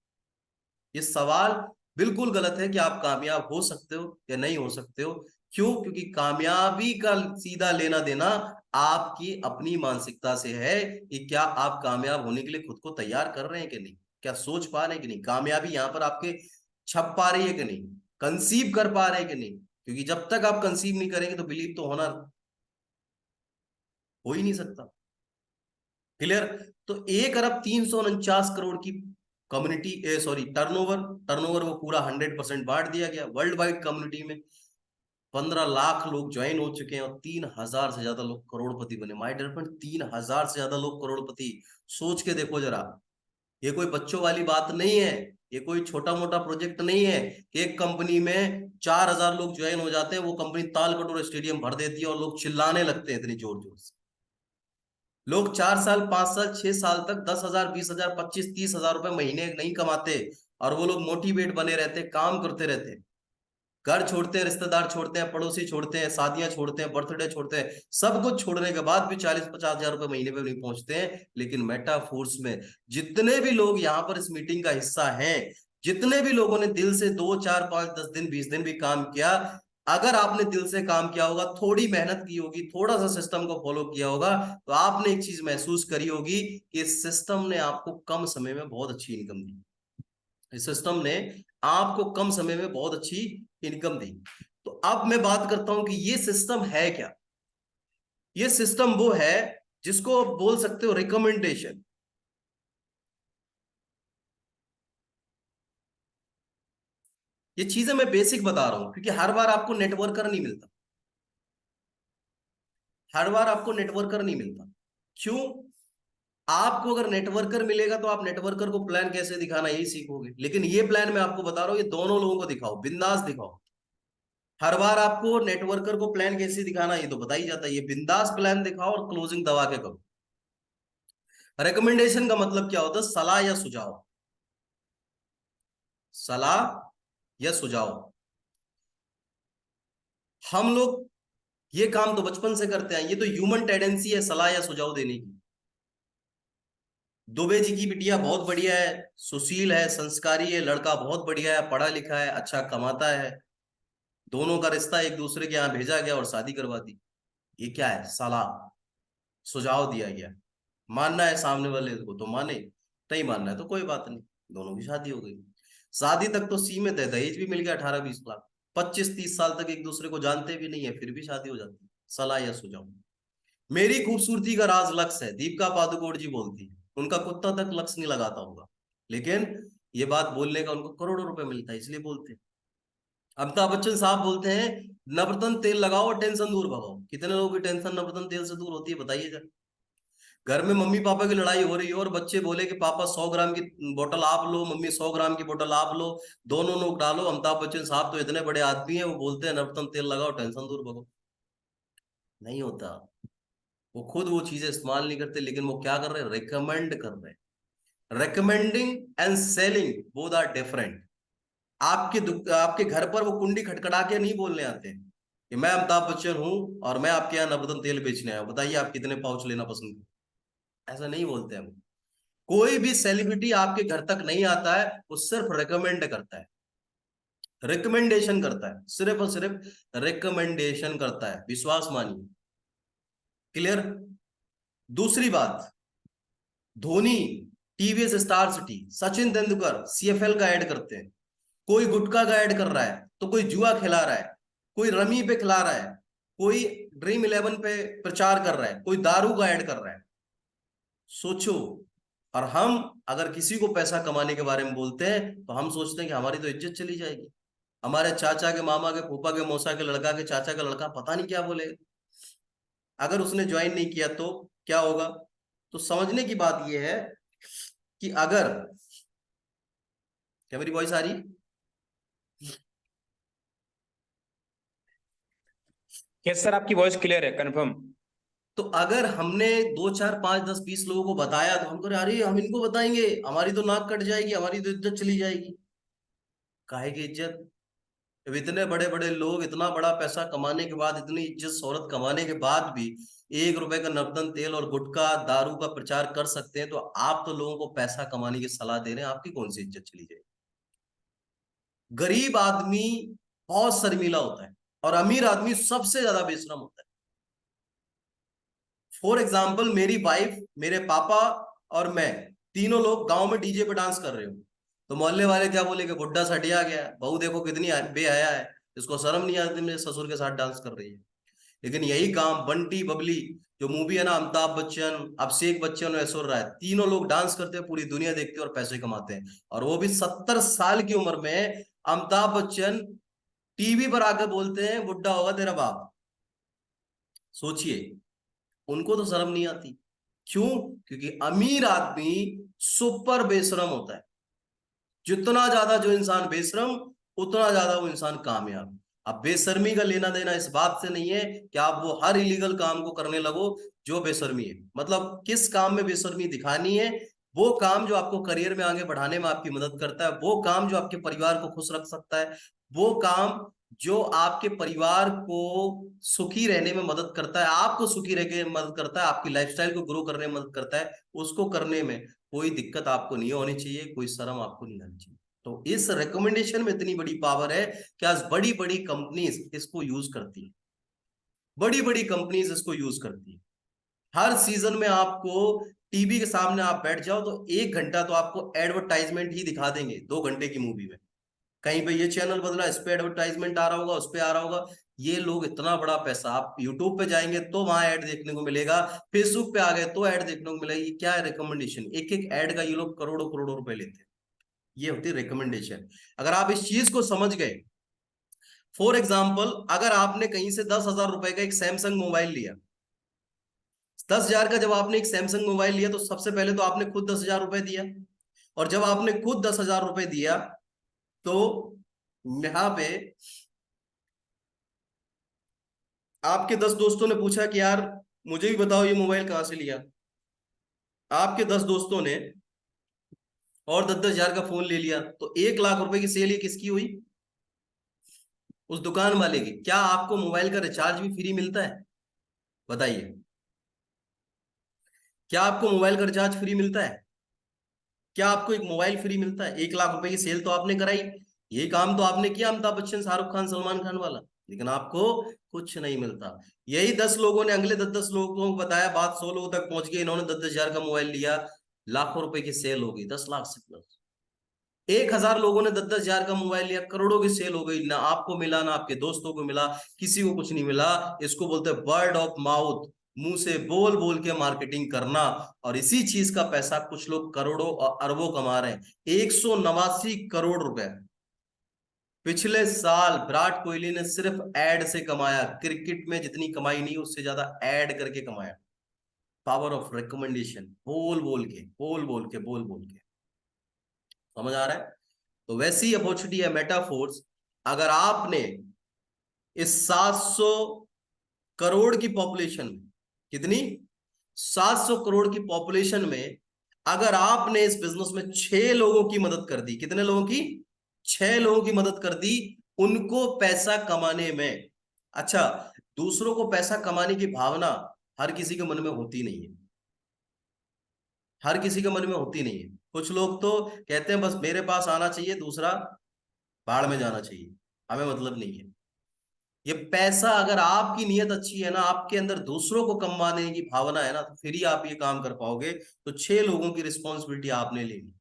ये सवाल बिल्कुल गलत है कि आप कामयाब हो सकते हो या नहीं हो सकते हो। क्यों? क्योंकि कामयाबी का सीधा लेना देना आपकी अपनी मानसिकता से है कि क्या आप कामयाब होने के लिए खुद को तैयार कर रहे हैं कि नहीं, क्या सोच पा रहे हैं कि नहीं, कामयाबी यहां पर आपके छप पा रही है कि नहीं, कंसीव कर पा रहे हैं कि नहीं। क्योंकि जब तक आप कंसीव नहीं करेंगे तो बिलीव तो होना हो ही नहीं सकता। क्लियर? तो 1 अरब 349 करोड़ की कम्युनिटी, सॉरी टर्नओवर, टर्नओवर वो पूरा 100% बांट दिया गया वर्ल्ड वाइड कम्युनिटी में। 15 लाख लोग ज्वाइन हो चुके हैं और 3 हजार से ज्यादा लोग करोड़पति बने। माय डियर फ्रेंड, 3 हजार से ज्यादा लोग करोड़पति, सोच के देखो जरा। ये कोई बच्चों वाली बात नहीं है, ये कोई छोटा मोटा प्रोजेक्ट नहीं है। एक कंपनी में 4 हजार लोग ज्वाइन हो जाते हैं, वो कंपनी ताल कटोरा स्टेडियम भर देती है और लोग चिल्लाने लगते हैं इतनी जोर जोर से। लोग 4 साल 5 साल 6 साल तक 10 हजार 20 हजार 25 30 हजार रुपए महीने नहीं कमाते, और वो लोग मोटिवेट बने रहते, काम करते रहते। घर छोड़ते हैं, रिश्तेदार छोड़ते हैं, पड़ोसी छोड़ते हैं, शादियां छोड़ते हैं, बर्थडे छोड़ते हैं, सब कुछ छोड़ने के बाद भी 40-50 हजार रुपए महीने पे नहीं पहुंचते हैं। लेकिन मेटाफोर्स में जितने भी लोग यहाँ पर इस मीटिंग का हिस्सा हैं, जितने भी लोगों ने दिल से 2 4 5 10 दिन 20 दिन भी काम किया, अगर आपने दिल से काम किया होगा, थोड़ी मेहनत की होगी, थोड़ा सा सिस्टम को फॉलो किया होगा, तो आपने एक चीज महसूस करी होगी कि इस सिस्टम ने आपको कम समय में बहुत अच्छी इनकम दी। इस सिस्टम ने आपको कम समय में बहुत अच्छी इनकम दी। तो अब मैं बात करता हूं कि ये सिस्टम है क्या। ये सिस्टम वो है जिसको आप बोल सकते हो रिकमेंडेशन। ये चीजें मैं बेसिक बता रहा हूं क्योंकि हर बार आपको नेटवर्कर नहीं मिलता। हर बार आपको नेटवर्कर नहीं मिलता। क्यों? आपको अगर नेटवर्कर मिलेगा तो आप नेटवर्कर को प्लान कैसे दिखाना यही सीखोगे। लेकिन ये प्लान मैं आपको बता रहा हूं, ये दोनों लोगों को दिखाओ, बिंदास दिखाओ। हर बार आपको नेटवर्कर को प्लान कैसे दिखाना ये तो बता ही जाता है। ये बिंदास प्लान दिखाओ और क्लोजिंग दबा के करो। रिकमेंडेशन का मतलब क्या होता है? सलाह या सुझाव। सलाह या सुझाव। हम लोग ये काम तो बचपन से करते हैं, ये तो ह्यूमन टेंडेंसी है सलाह या सुझाव देने की। दुबे जी की बिटिया बहुत बढ़िया है, सुशील है, संस्कारी है, लड़का बहुत बढ़िया है, पढ़ा लिखा है, अच्छा कमाता है, दोनों का रिश्ता एक दूसरे के यहाँ भेजा गया और शादी करवा दी। ये क्या है? सलाह, सुझाव दिया गया। मानना है सामने वाले को तो माने, नहीं मानना है तो कोई बात नहीं, दोनों की शादी हो गई। शादी तक तो सीमित है, दहेज भी मिल गया 18-20 लाख। 25-30 साल तक एक दूसरे को जानते भी नहीं है, फिर भी शादी हो जाती है। सलाह या सुझाव। मेरी खूबसूरती का राज लक्ष्य है, दीपिका पादुकोण जी बोलती है। उनका कुत्ता तक लक्ष्य नहीं लगाता होगा, लेकिन ये बात बोलने का उनको करोड़ों रुपए मिलता है इसलिए बोलते हैं। अमिताभ बच्चन साहब बोलते हैं नवरत्न तेल लगाओ और टेंशन दूर भगाओ। कितने लोगों की टेंशन नवरत्न तेल से दूर होती है बताइए जरा। घर में मम्मी पापा की लड़ाई हो रही है और बच्चे बोले कि पापा 100 ग्राम की बोतल आप लो, मम्मी 100 ग्राम की बोतल आप लो, दोनों नोक डालो। अमिताभ बच्चन साहब तो इतने बड़े आदमी है, वो बोलते हैं नवरत्न तेल लगाओ टेंशन दूर भगो। नहीं होता। वो खुद वो चीजें इस्तेमाल नहीं करते, लेकिन वो क्या कर रहे हैं? रिकमेंड कर रहे हैं। Recommending and selling both are different. आपके घर पर वो कुंडी खटखटा के नहीं बोलने आते हैं कि मैं अमिताभ बच्चन हूं और मैं आपके यहाँ नवरत्न तेल बेचने आया हूं, बताइए आप कितने पाउच लेना पसंद करें। ऐसा नहीं बोलते हैं वो। कोई भी सेलिब्रिटी आपके घर तक नहीं आता है, वो सिर्फ रिकमेंड करता है, रिकमेंडेशन करता है, सिर्फ और सिर्फ रिकमेंडेशन करता है, विश्वास मानिए। क्लियर? दूसरी बात, Dhoni TVS star city, Sachin Tendulkar CFL का ऐड करते हैं, कोई गुटखा का ऐड कर रहा है तो कोई जुआ खिला रहा है, कोई रमी पे खिला रहा है, कोई ड्रीम इलेवन पे प्रचार कर रहा है, कोई दारू का ऐड कर रहा है। सोचो। और हम अगर किसी को पैसा कमाने के बारे में बोलते हैं तो हम सोचते हैं कि हमारी तो इज्जत चली जाएगी, हमारे चाचा के, मामा के, फूफा के, मौसा के लड़का के, चाचा का लड़का पता नहीं क्या बोलेगा अगर उसने ज्वाइन नहीं किया तो क्या होगा। तो समझने की बात यह है कि अगर, क्या मेरी वॉइस आ रही है? यस सर, आपकी वॉइस क्लियर है, कंफर्म। तो अगर हमने 2 4 5 10 20 लोगों को बताया तो हम कह रहे अरे हम इनको बताएंगे, हमारी तो नाक कट जाएगी, हमारी तो इज्जत चली जाएगी। काहे की इज्जत? अब इतने बड़े बड़े लोग इतना बड़ा पैसा कमाने के बाद, इतनी इज्जत शोहरत कमाने के बाद भी 1 रुपए का नर्तन तेल और गुटखा दारू का प्रचार कर सकते हैं, तो आप तो लोगों को पैसा कमाने की सलाह दे रहे हैं, आपकी कौन सी इज्जत चली जाएगी? गरीब आदमी बहुत शर्मीला होता है और अमीर आदमी सबसे ज्यादा बेशरम होता है। फॉर एग्जाम्पल, मेरी वाइफ, मेरे पापा और मैं, तीनों लोग गांव में डीजे पे डांस कर रहे हो, तो मोहल्ले वाले क्या बोलेंगे? बुड्ढा सटिया गया है, बहू देखो कितनी बेहया है, इसको शर्म नहीं आती मेरे ससुर के साथ डांस कर रही है। लेकिन यही काम बंटी बबली, जो मूवी है ना, अमिताभ बच्चन, अभिषेक बच्चन और ऐश्वर्या राय, तीनों लोग डांस करते हैं, पूरी दुनिया देखती है और पैसे कमाते हैं। और वो भी 70 साल की उम्र में अमिताभ बच्चन टीवी पर आकर बोलते हैं बुढ़ा होगा तेरा बाप। सोचिए, उनको तो शर्म नहीं आती। क्यों? क्योंकि अमीर आदमी सुपर बेशरम होता है। जितना ज्यादा जो इंसान बेशरम, उतना ज्यादा वो इंसान कामयाब। अब बेशर्मी का लेना देना इस बात से नहीं है कि आप वो हर इलीगल काम को करने लगो जो बेशर्मी है। मतलब किस काम में बेशर्मी दिखानी है? वो काम जो आपको करियर में आगे बढ़ाने में आपकी मदद करता है, वो काम जो आपके परिवार को खुश रख सकता है, वो काम जो आपके परिवार को सुखी रहने में मदद करता है, आपको सुखी रहने में मदद करता है, आपकी लाइफस्टाइल को ग्रो करने में मदद करता है, उसको करने में कोई दिक्कत आपको नहीं होनी चाहिए, कोई शर्म आपको नहीं आनी चाहिए। तो इस रिकमेंडेशन में इतनी बड़ी पावर है कि आज बड़ी बड़ी कंपनीज इसको यूज करती है, बड़ी बड़ी कंपनीज इसको यूज करती है। हर सीजन में आपको टीवी के सामने आप बैठ जाओ तो 1 घंटा तो आपको एडवर्टाइजमेंट ही दिखा देंगे, 2 घंटे की मूवी में। कहीं पे ये चैनल बदला, इस पे एडवर्टाइजमेंट आ रहा होगा, उस पे आ रहा होगा। ये लोग इतना बड़ा पैसा, आप यूट्यूब पे जाएंगे तो वहां ऐड देखने को मिलेगा, फेसबुक पे आ गए तो ऐड देखने को मिलेगा। ये क्या है रिकमेंडेशन, एक एक ऐड का ये लोग करोड़ों करोड़ों रुपए लेते हैं। ये होती है रिकमेंडेशन। अगर आप इस चीज को समझ गए, फॉर एग्जाम्पल अगर आपने कहीं से 10,000 रुपए का एक सैमसंग मोबाइल लिया, 10,000 का जब आपने एक सैमसंग मोबाइल लिया तो सबसे पहले तो आपने खुद 10,000 रुपए दिया। और जब आपने खुद 10,000 रुपए दिया तो यहां पे आपके 10 दोस्तों ने पूछा कि यार मुझे भी बताओ ये मोबाइल कहां से लिया। आपके 10 दोस्तों ने और 10,000 का फोन ले लिया, तो 1 लाख रुपए की सेल ये किसकी हुई? उस दुकान वाले की। क्या आपको मोबाइल का रिचार्ज भी फ्री मिलता है? बताइए, क्या आपको मोबाइल का रिचार्ज फ्री मिलता है? क्या आपको एक मोबाइल फ्री मिलता है? 1 लाख रुपए की सेल तो आपने कराई, ये काम तो आपने किया अमिताभ बच्चन, शाहरुख खान, सलमान खान वाला, लेकिन आपको कुछ नहीं मिलता। यही 10 लोगों ने अगले 10 10 लोगों को बताया, बात 100 लोगों तक पहुंच गई, इन्होंने 10,000 का मोबाइल लिया, लाखों रुपए की सेल हो गई, 10 लाख से प्लस। 1,000 लोगों ने 10,000 का मोबाइल लिया, करोड़ों की सेल हो गई, ना आपको मिला ना आपके दोस्तों को मिला, किसी को कुछ नहीं मिला। इसको बोलते हैं वर्ड ऑफ माउथ, मुंह से बोल बोल के मार्केटिंग करना। और इसी चीज का पैसा कुछ लोग करोड़ों और अरबों कमा रहे हैं। 189 करोड़ रुपए पिछले साल विराट कोहली ने सिर्फ एड से कमाया। क्रिकेट में जितनी कमाई नहीं उससे ज्यादा एड करके कमाया। पावर ऑफ रिकमेंडेशन, बोल बोल के बोल बोल के बोल बोल के। समझ आ रहा है? तो वैसी अपॉर्चुनिटी है मेटाफोर्स। अगर आपने इस 700 करोड़ की पॉपुलेशन में, कितनी, 700 करोड़ की पॉपुलेशन में अगर आपने इस बिजनेस में 6 लोगों की मदद कर दी, कितने लोगों की, 6 लोगों की मदद कर दी उनको पैसा कमाने में। अच्छा, दूसरों को पैसा कमाने की भावना हर किसी के मन में होती नहीं है, हर किसी के मन में होती नहीं है। कुछ लोग तो कहते हैं बस मेरे पास आना चाहिए, दूसरा बाढ़ में जाना चाहिए, हमें मतलब नहीं है। ये पैसा, अगर आपकी नीयत अच्छी है ना, आपके अंदर दूसरों को कमाने की भावना है ना, तो फिर ही आप ये काम कर पाओगे। तो 6 लोगों की रिस्पॉन्सिबिलिटी आपने लेनी।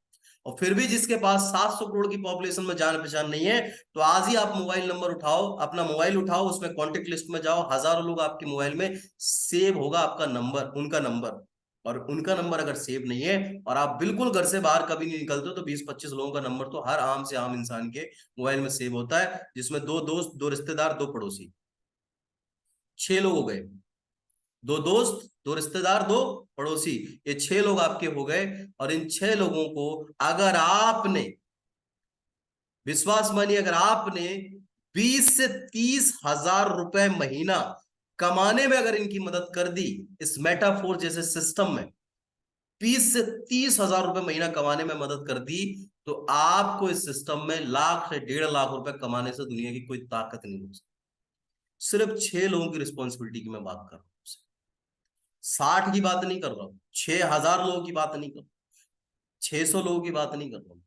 और फिर भी जिसके पास 700 करोड़ की पॉपुलेशन में जान पहचान नहीं है, तो आज ही आप मोबाइल नंबर उठाओ, अपना मोबाइल उठाओ, उसमें कॉन्टेक्ट लिस्ट में जाओ, हजारों लोग आपके मोबाइल में सेव होगा, आपका नंबर, उनका नंबर। और उनका नंबर अगर सेव नहीं है और आप बिल्कुल घर से बाहर कभी नहीं निकलते, तो 20-25 लोगों का नंबर तो हर आम से आम इंसान के मोबाइल में सेव होता है, जिसमें 2 दोस्त, 2 रिश्तेदार, 2 पड़ोसी। 6 लोग हो गए। 2 दोस्त, 2 रिश्तेदार, 2 पड़ोसी। ये 6 लोग आपके हो गए। और इन 6 लोगों को अगर आपने, विश्वास मानिए, अगर आपने 20 से 30 हजार रुपए महीना कमाने में अगर इनकी मदद कर दी, इस मेटाफोर जैसे सिस्टम में 20 से 30 हजार रुपए महीना कमाने में मदद कर दी, तो आपको इस सिस्टम में लाख से 1.5 लाख रुपए कमाने से दुनिया की कोई ताकत नहीं हो सकती। सिर्फ 6 लोगों की रिस्पॉन्सिबिलिटी की मैं बात कर रहा हूं, 60 की बात नहीं कर रहा हूं, 6,000 लोगों की बात नहीं कर रहा हूं, 600 लोगों की बात नहीं कर रहा हूं,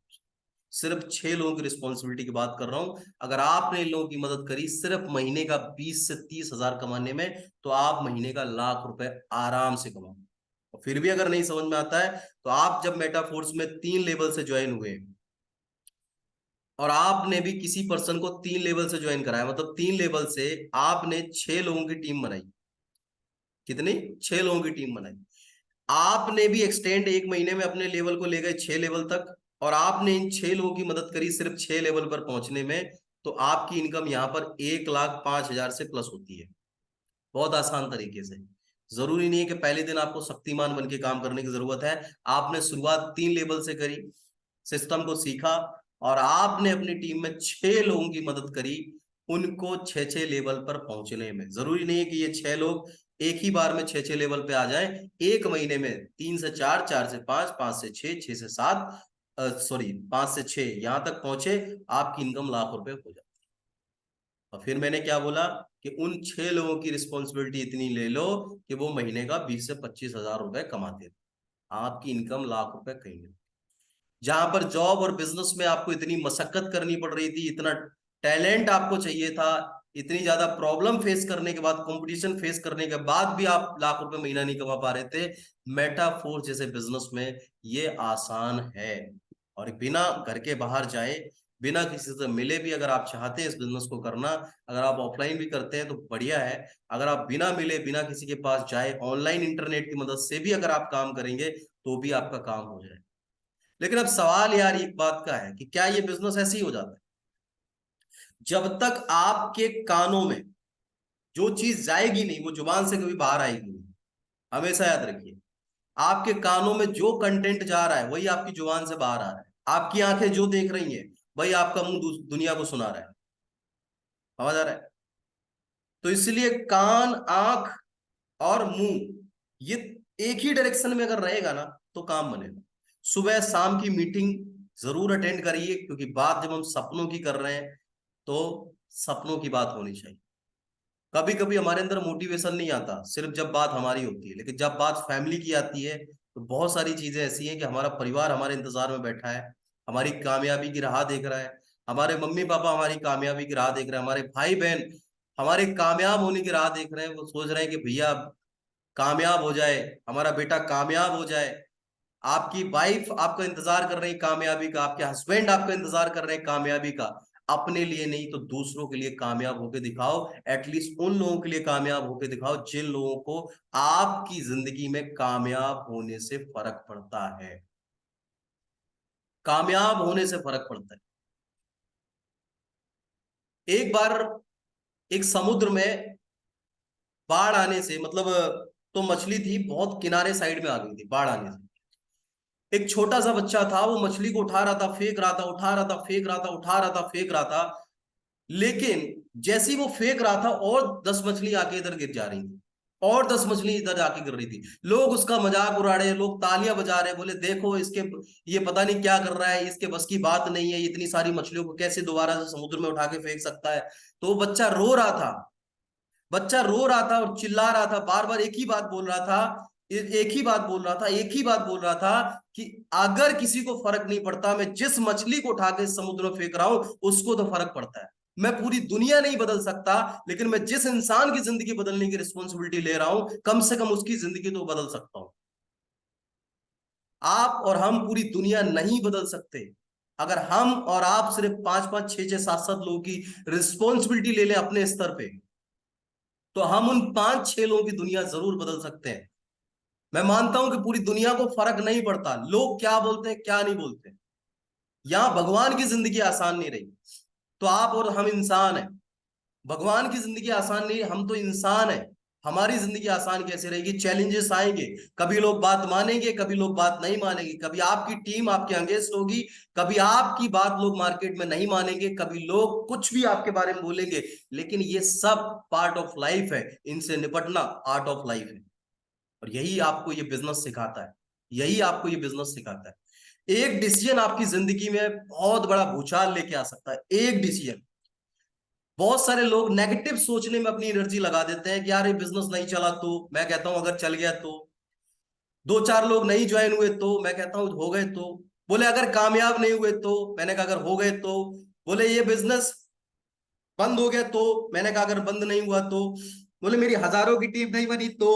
सिर्फ 6 लोगों की रिस्पॉन्सिबिलिटी की बात कर रहा हूं। अगर आपने इन लोगों की मदद करी सिर्फ महीने का 20 से 30 हजार कमाने में, तो आप महीने का लाख रुपए आराम से कमाओ। और फिर भी अगर नहीं समझ में आता है, तो आप जब मेटाफोर्स में 3 लेवल से ज्वाइन हुए और आपने भी किसी पर्सन को 3 लेवल से ज्वाइन कराया, मतलब 3 लेवल से आपने 6 लोगों की टीम बनाई। कितनी? 6 लोगों की टीम बनाई। आपने भी एक्सटेंड 1 महीने में अपने लेवल को ले गए 6 लेवल तक, और आपने इन 6 लोगों की मदद करी सिर्फ 6 लेवल पर पहुंचने में, तो आपकी इनकम यहां पर 1,05,000 से प्लस होती है। बहुत आसान तरीके से। जरूरी नहीं है कि पहले दिन आपको शक्तिमान बन के काम करने की जरूरत है। आपने शुरुआत 3 लेवल से करी, सिस्टम को सीखा, और आपने अपनी टीम में 6 लोगों की मदद करी उनको 6 6 लेवल पर पहुंचने में। जरूरी नहीं है कि ये 6 लोग एक ही बार में 6 6 लेवल पे आ जाएं। 1 महीने में 3 से 4, 4 से 5, 5 से 6, 6 से 7, सॉरी 5 से 6 यहां तक पहुंचे, आपकी इनकम लाख रुपए हो जाती है। और फिर मैंने क्या बोला कि उन 6 लोगों की रिस्पॉन्सिबिलिटी इतनी ले लो कि वो महीने का 20 से 25 हजार रुपए कमाते थे, आपकी इनकम लाख रुपए कहीं नहीं। जहां पर जॉब और बिजनेस में आपको इतनी मशक्कत करनी पड़ रही थी, इतना टैलेंट आपको चाहिए था, इतनी ज्यादा प्रॉब्लम फेस करने के बाद, कंपटीशन फेस करने के बाद भी आप लाख रुपए महीना नहीं कमा पा रहे थे, मेटाफोर जैसे बिजनेस में ये आसान है। और बिना घर के बाहर जाए, बिना किसी से मिले भी अगर आप चाहते हैं इस बिजनेस को करना, अगर आप ऑफलाइन भी करते हैं तो बढ़िया है। अगर आप बिना मिले, बिना किसी के पास जाए, ऑनलाइन इंटरनेट की मदद से भी अगर आप काम करेंगे तो भी आपका काम हो जाए। लेकिन अब सवाल यार एक बात का है कि क्या ये बिजनेस ऐसे ही हो जाता है? जब तक आपके कानों में जो चीज जाएगी नहीं, वो जुबान से कभी बाहर आएगी नहीं। हमेशा याद रखिए, आपके कानों में जो कंटेंट जा रहा है वही आपकी जुबान से बाहर आ रहा है। आपकी आंखें जो देख रही हैं वही आपका मुंह दुनिया को सुना रहा है। समझ आ रहा है? तो इसलिए कान, आंख और मुंह, ये एक ही डायरेक्शन में अगर रहेगा ना तो काम बनेगा। सुबह शाम की मीटिंग जरूर अटेंड करिए, क्योंकि बात जब हम सपनों की कर रहे हैं तो सपनों की बात होनी चाहिए। कभी कभी हमारे अंदर मोटिवेशन नहीं आता सिर्फ जब बात हमारी होती है, लेकिन जब बात फैमिली की आती है तो बहुत सारी चीजें ऐसी हैं कि हमारा परिवार हमारे इंतजार में बैठा है, हमारी कामयाबी की राह देख रहा है, हमारे मम्मी पापा हमारी कामयाबी की राह देख रहे हैं, हमारे भाई बहन हमारे कामयाब होने की राह देख रहे हैं। वो सोच रहे हैं कि भैया कामयाब हो जाए, हमारा बेटा कामयाब हो जाए। आपकी वाइफ आपका इंतजार कर रही है कामयाबी का, आपके हस्बैंड आपका इंतजार कर रहे हैं कामयाबी का। अपने लिए नहीं तो दूसरों के लिए कामयाब होकर दिखाओ। एटलीस्ट उन लोगों के लिए कामयाब होकर दिखाओ जिन लोगों को आपकी जिंदगी में कामयाब होने से फर्क पड़ता है। कामयाब होने से फर्क पड़ता है। एक बार एक समुद्र में बाढ़ आने से, मतलब तो मछली थी बहुत किनारे साइड में आ गई थी बाढ़ आने से। एक छोटा सा बच्चा था, वो मछली को उठा रहा था, फेंक रहा था, उठा रहा था, फेंक रहा था, उठा रहा था, फेंक रहा था। लेकिन जैसे ही वो फेंक रहा था और 10 मछली आके इधर गिर जा रही थी, और 10 मछली इधर आके गिर रही थी। लोग उसका मजाक उड़ा रहे हैं, लोग तालियां बजा रहे हैं, बोले देखो इसके, ये पता नहीं क्या कर रहा है, इसके बस की बात नहीं है, इतनी सारी मछलियों को कैसे दोबारा से समुद्र में उठा के फेंक सकता है। तो वो बच्चा रो रहा था, बच्चा रो रहा था और चिल्ला रहा था, बार बार एक ही बात बोल रहा था, एक ही बात बोल रहा था, एक ही बात बोल रहा था कि अगर किसी को फर्क नहीं पड़ता, मैं जिस मछली को उठा के समुद्र में फेंक रहा हूं उसको तो फर्क पड़ता है। मैं पूरी दुनिया नहीं बदल सकता, लेकिन मैं जिस इंसान की जिंदगी बदलने की रिस्पॉन्सिबिलिटी ले रहा हूं, कम से कम उसकी जिंदगी तो बदल सकता हूं। आप और हम पूरी दुनिया नहीं बदल सकते। अगर हम और आप सिर्फ 5 5 6 6 7 7 लोगों की रिस्पॉन्सिबिलिटी ले लें अपने स्तर पे, तो हम उन 5 6 लोगों की दुनिया जरूर बदल सकते हैं। मैं मानता हूं कि पूरी दुनिया को फर्क नहीं पड़ता लोग क्या बोलते हैं क्या नहीं बोलते। यहां भगवान की जिंदगी आसान नहीं रही, तो आप और हम इंसान हैं। भगवान की जिंदगी आसान नहीं, हम तो इंसान हैं। हमारी जिंदगी आसान कैसे रहेगी? चैलेंजेस आएंगे, कभी लोग बात मानेंगे, कभी लोग बात नहीं मानेंगे, कभी आपकी टीम आपके अगेंस्ट होगी, कभी आपकी बात लोग मार्केट में नहीं मानेंगे, कभी लोग कुछ भी आपके बारे में बोलेंगे। लेकिन ये सब पार्ट ऑफ लाइफ है, इनसे निपटना आर्ट ऑफ लाइफ है। और यही आपको ये बिजनेस सिखाता है, यही आपको ये बिजनेस सिखाता है। एक डिसीजन आपकी जिंदगी में बहुत बड़ा भूचाल लेके आ सकता है, एक डिसीजन। बहुत सारे लोग नेगेटिव सोचने में अपनी एनर्जी लगा देते हैं कि यार ये बिजनेस नहीं चला तो, मैं कहता हूं अगर चल गया तो, 2 4 लोग नहीं ज्वाइन हुए तो, मैं कहता हूं हो गए तो, बोले अगर कामयाब नहीं हुए तो, मैंने कहा अगर हो गए तो, बोले ये बिजनेस बंद हो गया तो, मैंने कहा अगर बंद नहीं हुआ तो, बोले मेरी हजारों की टीम नहीं बनी तो,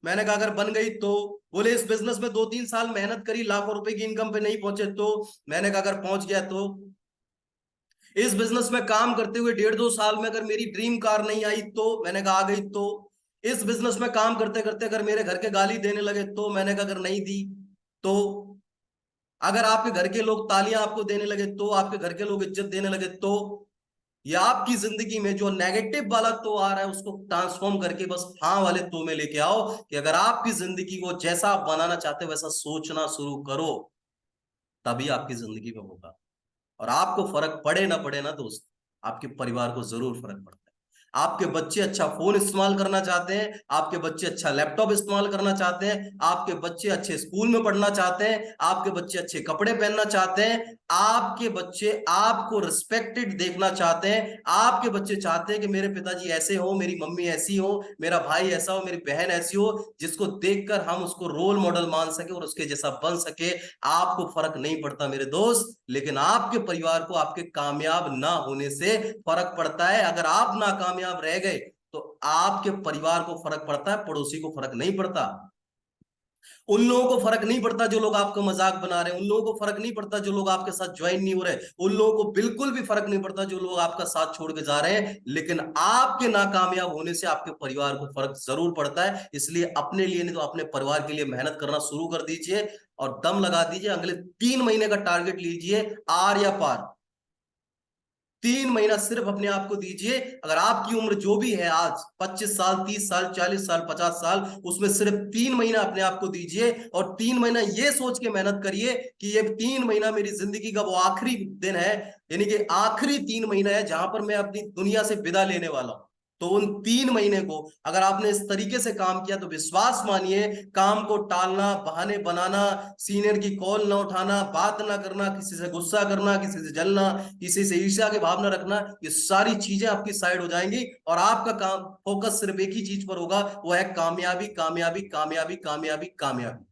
मैंने कहा अगर बन गई तो, बोले इस बिजनेस में 2 3 साल मेहनत करी, लाखों रुपए की इनकम पे नहीं पहुंचे तो, मैंने कहा अगर पहुंच गया तो, इस बिजनेस में काम करते हुए 1.5 2 साल में अगर मेरी ड्रीम कार नहीं आई तो, मैंने कहा आ गई तो, इस बिजनेस में काम करते करते अगर मेरे घर के गाली देने लगे तो, मैंने कहा अगर नहीं दी तो, अगर आपके घर के लोग तालियां आपको देने लगे तो, आपके घर के लोग इज्जत देने लगे तो, या आपकी जिंदगी में जो नेगेटिव वाला तो आ रहा है उसको ट्रांसफॉर्म करके बस हाँ वाले तो में लेके आओ कि अगर आपकी जिंदगी को जैसा आप बनाना चाहते हो वैसा सोचना शुरू करो, तभी आपकी जिंदगी में होगा। और आपको फर्क पड़े ना पड़े ना दोस्त, आपके परिवार को जरूर फर्क पड़ता है। आपके बच्चे अच्छा फोन इस्तेमाल करना चाहते हैं, आपके बच्चे अच्छा लैपटॉप इस्तेमाल करना चाहते हैं, आपके बच्चे अच्छे स्कूल में पढ़ना चाहते हैं, आपके बच्चे अच्छे कपड़े पहनना चाहते हैं, आपके बच्चे आपको रिस्पेक्टेड देखना चाहते हैं, आपके बच्चे चाहते हैं कि मेरे पिताजी ऐसे हो, मेरी मम्मी ऐसी हो, मेरा भाई ऐसा हो, मेरी बहन ऐसी हो, जिसको देखकर हम उसको रोल मॉडल मान सके और उसके जैसा बन सके। आपको फर्क नहीं पड़ता मेरे दोस्त, लेकिन आपके परिवार को आपके कामयाब ना होने से फर्क पड़ता है। अगर आप नाकामयाब रह गए तो आपके परिवार को फर्क पड़ता है, पड़ोसी को फर्क नहीं पड़ता। उन लोगों को फर्क नहीं पड़ता जो लोग आपका मजाक बना रहे हैं, उन लोगों को फर्क नहीं पड़ता जो लोग आपके साथ ज्वाइन नहीं हो रहे, उन लोगों को बिल्कुल भी फर्क नहीं पड़ता जो लोग आपका साथ छोड़ के जा रहे हैं। लेकिन आपके नाकामयाब होने से आपके परिवार को फर्क जरूर पड़ता है। इसलिए अपने लिए नहीं तो अपने परिवार के लिए मेहनत करना शुरू कर दीजिए और दम लगा दीजिए। अगले 3 महीने का टारगेट लीजिए, आर या पार। 3 महीना सिर्फ अपने आप को दीजिए। अगर आपकी उम्र जो भी है आज 25 साल, 30 साल, 40 साल, 50 साल, उसमें सिर्फ 3 महीना अपने आप को दीजिए और 3 महीना ये सोच के मेहनत करिए कि ये 3 महीना मेरी जिंदगी का वो आखिरी दिन है, यानी कि आखिरी 3 महीना है जहां पर मैं अपनी दुनिया से विदा लेने वाला हूं। तो उन 3 महीने को अगर आपने इस तरीके से काम किया तो विश्वास मानिए, काम को टालना, बहाने बनाना, सीनियर की कॉल ना उठाना, बात ना करना, किसी से गुस्सा करना, किसी से जलना, किसी से ईर्ष्या की भावना रखना, ये सारी चीजें आपकी साइड हो जाएंगी और आपका काम फोकस सिर्फ एक ही चीज पर होगा, वो है कामयाबी, कामयाबी, कामयाबी, कामयाबी, कामयाबी।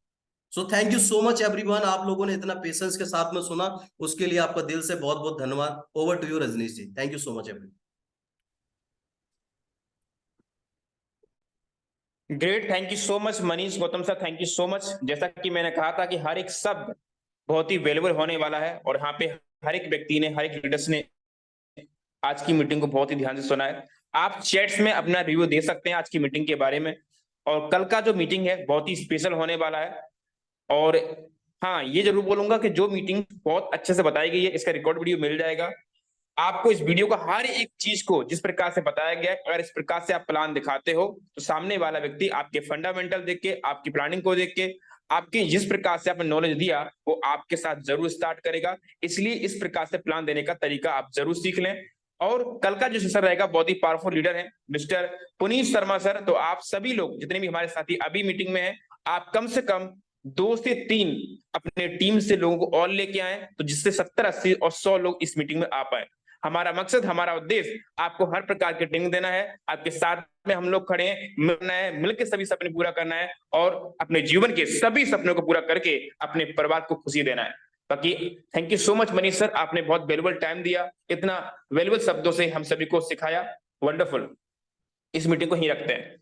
So thank you so much everyone, आप लोगों ने इतना पेशेंस के साथ में सुना, उसके लिए आपका दिल से बहुत बहुत धन्यवाद। Over to you Rajneesh ji, thank you so much everyone. Great, thank you so much Manish Gautam sir, thank you so much. जैसा कि मैंने कहा था कि हर एक शब्द बहुत ही वैल्यूबल होने वाला है और यहाँ पे हर एक व्यक्ति ने, हर एक लीडर्स ने आज की मीटिंग को बहुत ही ध्यान से सुना है। आप चैट्स में अपना रिव्यू दे सकते हैं आज की मीटिंग के बारे में। और कल का जो मीटिंग है बहुत ही स्पेशल होने वाला है। और हाँ, ये जरूर बोलूंगा कि जो मीटिंग बहुत अच्छे से बताई गई है, इसका रिकॉर्ड वीडियो मिल जाएगा आपको। इस वीडियो का हर एक चीज को जिस प्रकार से बताया गया है, अगर इस प्रकार से आप प्लान दिखाते हो तो सामने वाला व्यक्ति आपके फंडामेंटल देख के, आपकी प्लानिंग को देख के, आपके जिस प्रकार से आपने नॉलेज दिया वो आपके साथ जरूर स्टार्ट करेगा। इसलिए इस प्रकार से प्लान देने का तरीका आप जरूर सीख लें। और कल का जो सेशन रहेगा, बहुत ही पावरफुल लीडर है मिस्टर पुनीत शर्मा सर। तो आप सभी लोग जितने भी हमारे साथी अभी मीटिंग में हैं, आप कम से कम 2 से 3 अपने टीम से लोगों को और लेके आए, तो जिससे 70, 80 और 100 लोग इस मीटिंग में आ पाए। हमारा मकसद, हमारा उद्देश्य आपको हर प्रकार की ट्रेनिंग देना है। आपके साथ में हम लोग खड़े हैं, मिलना है, मिलकर सभी सपने पूरा करना है और अपने जीवन के सभी सपनों को पूरा करके अपने परिवार को खुशी देना है। बाकी thank you so much Manish sir, आपने बहुत वैल्यूबल टाइम दिया, इतना वैल्यूबल शब्दों से हम सभी को सिखाया। वंडरफुल। इस मीटिंग को यहीं रखते हैं।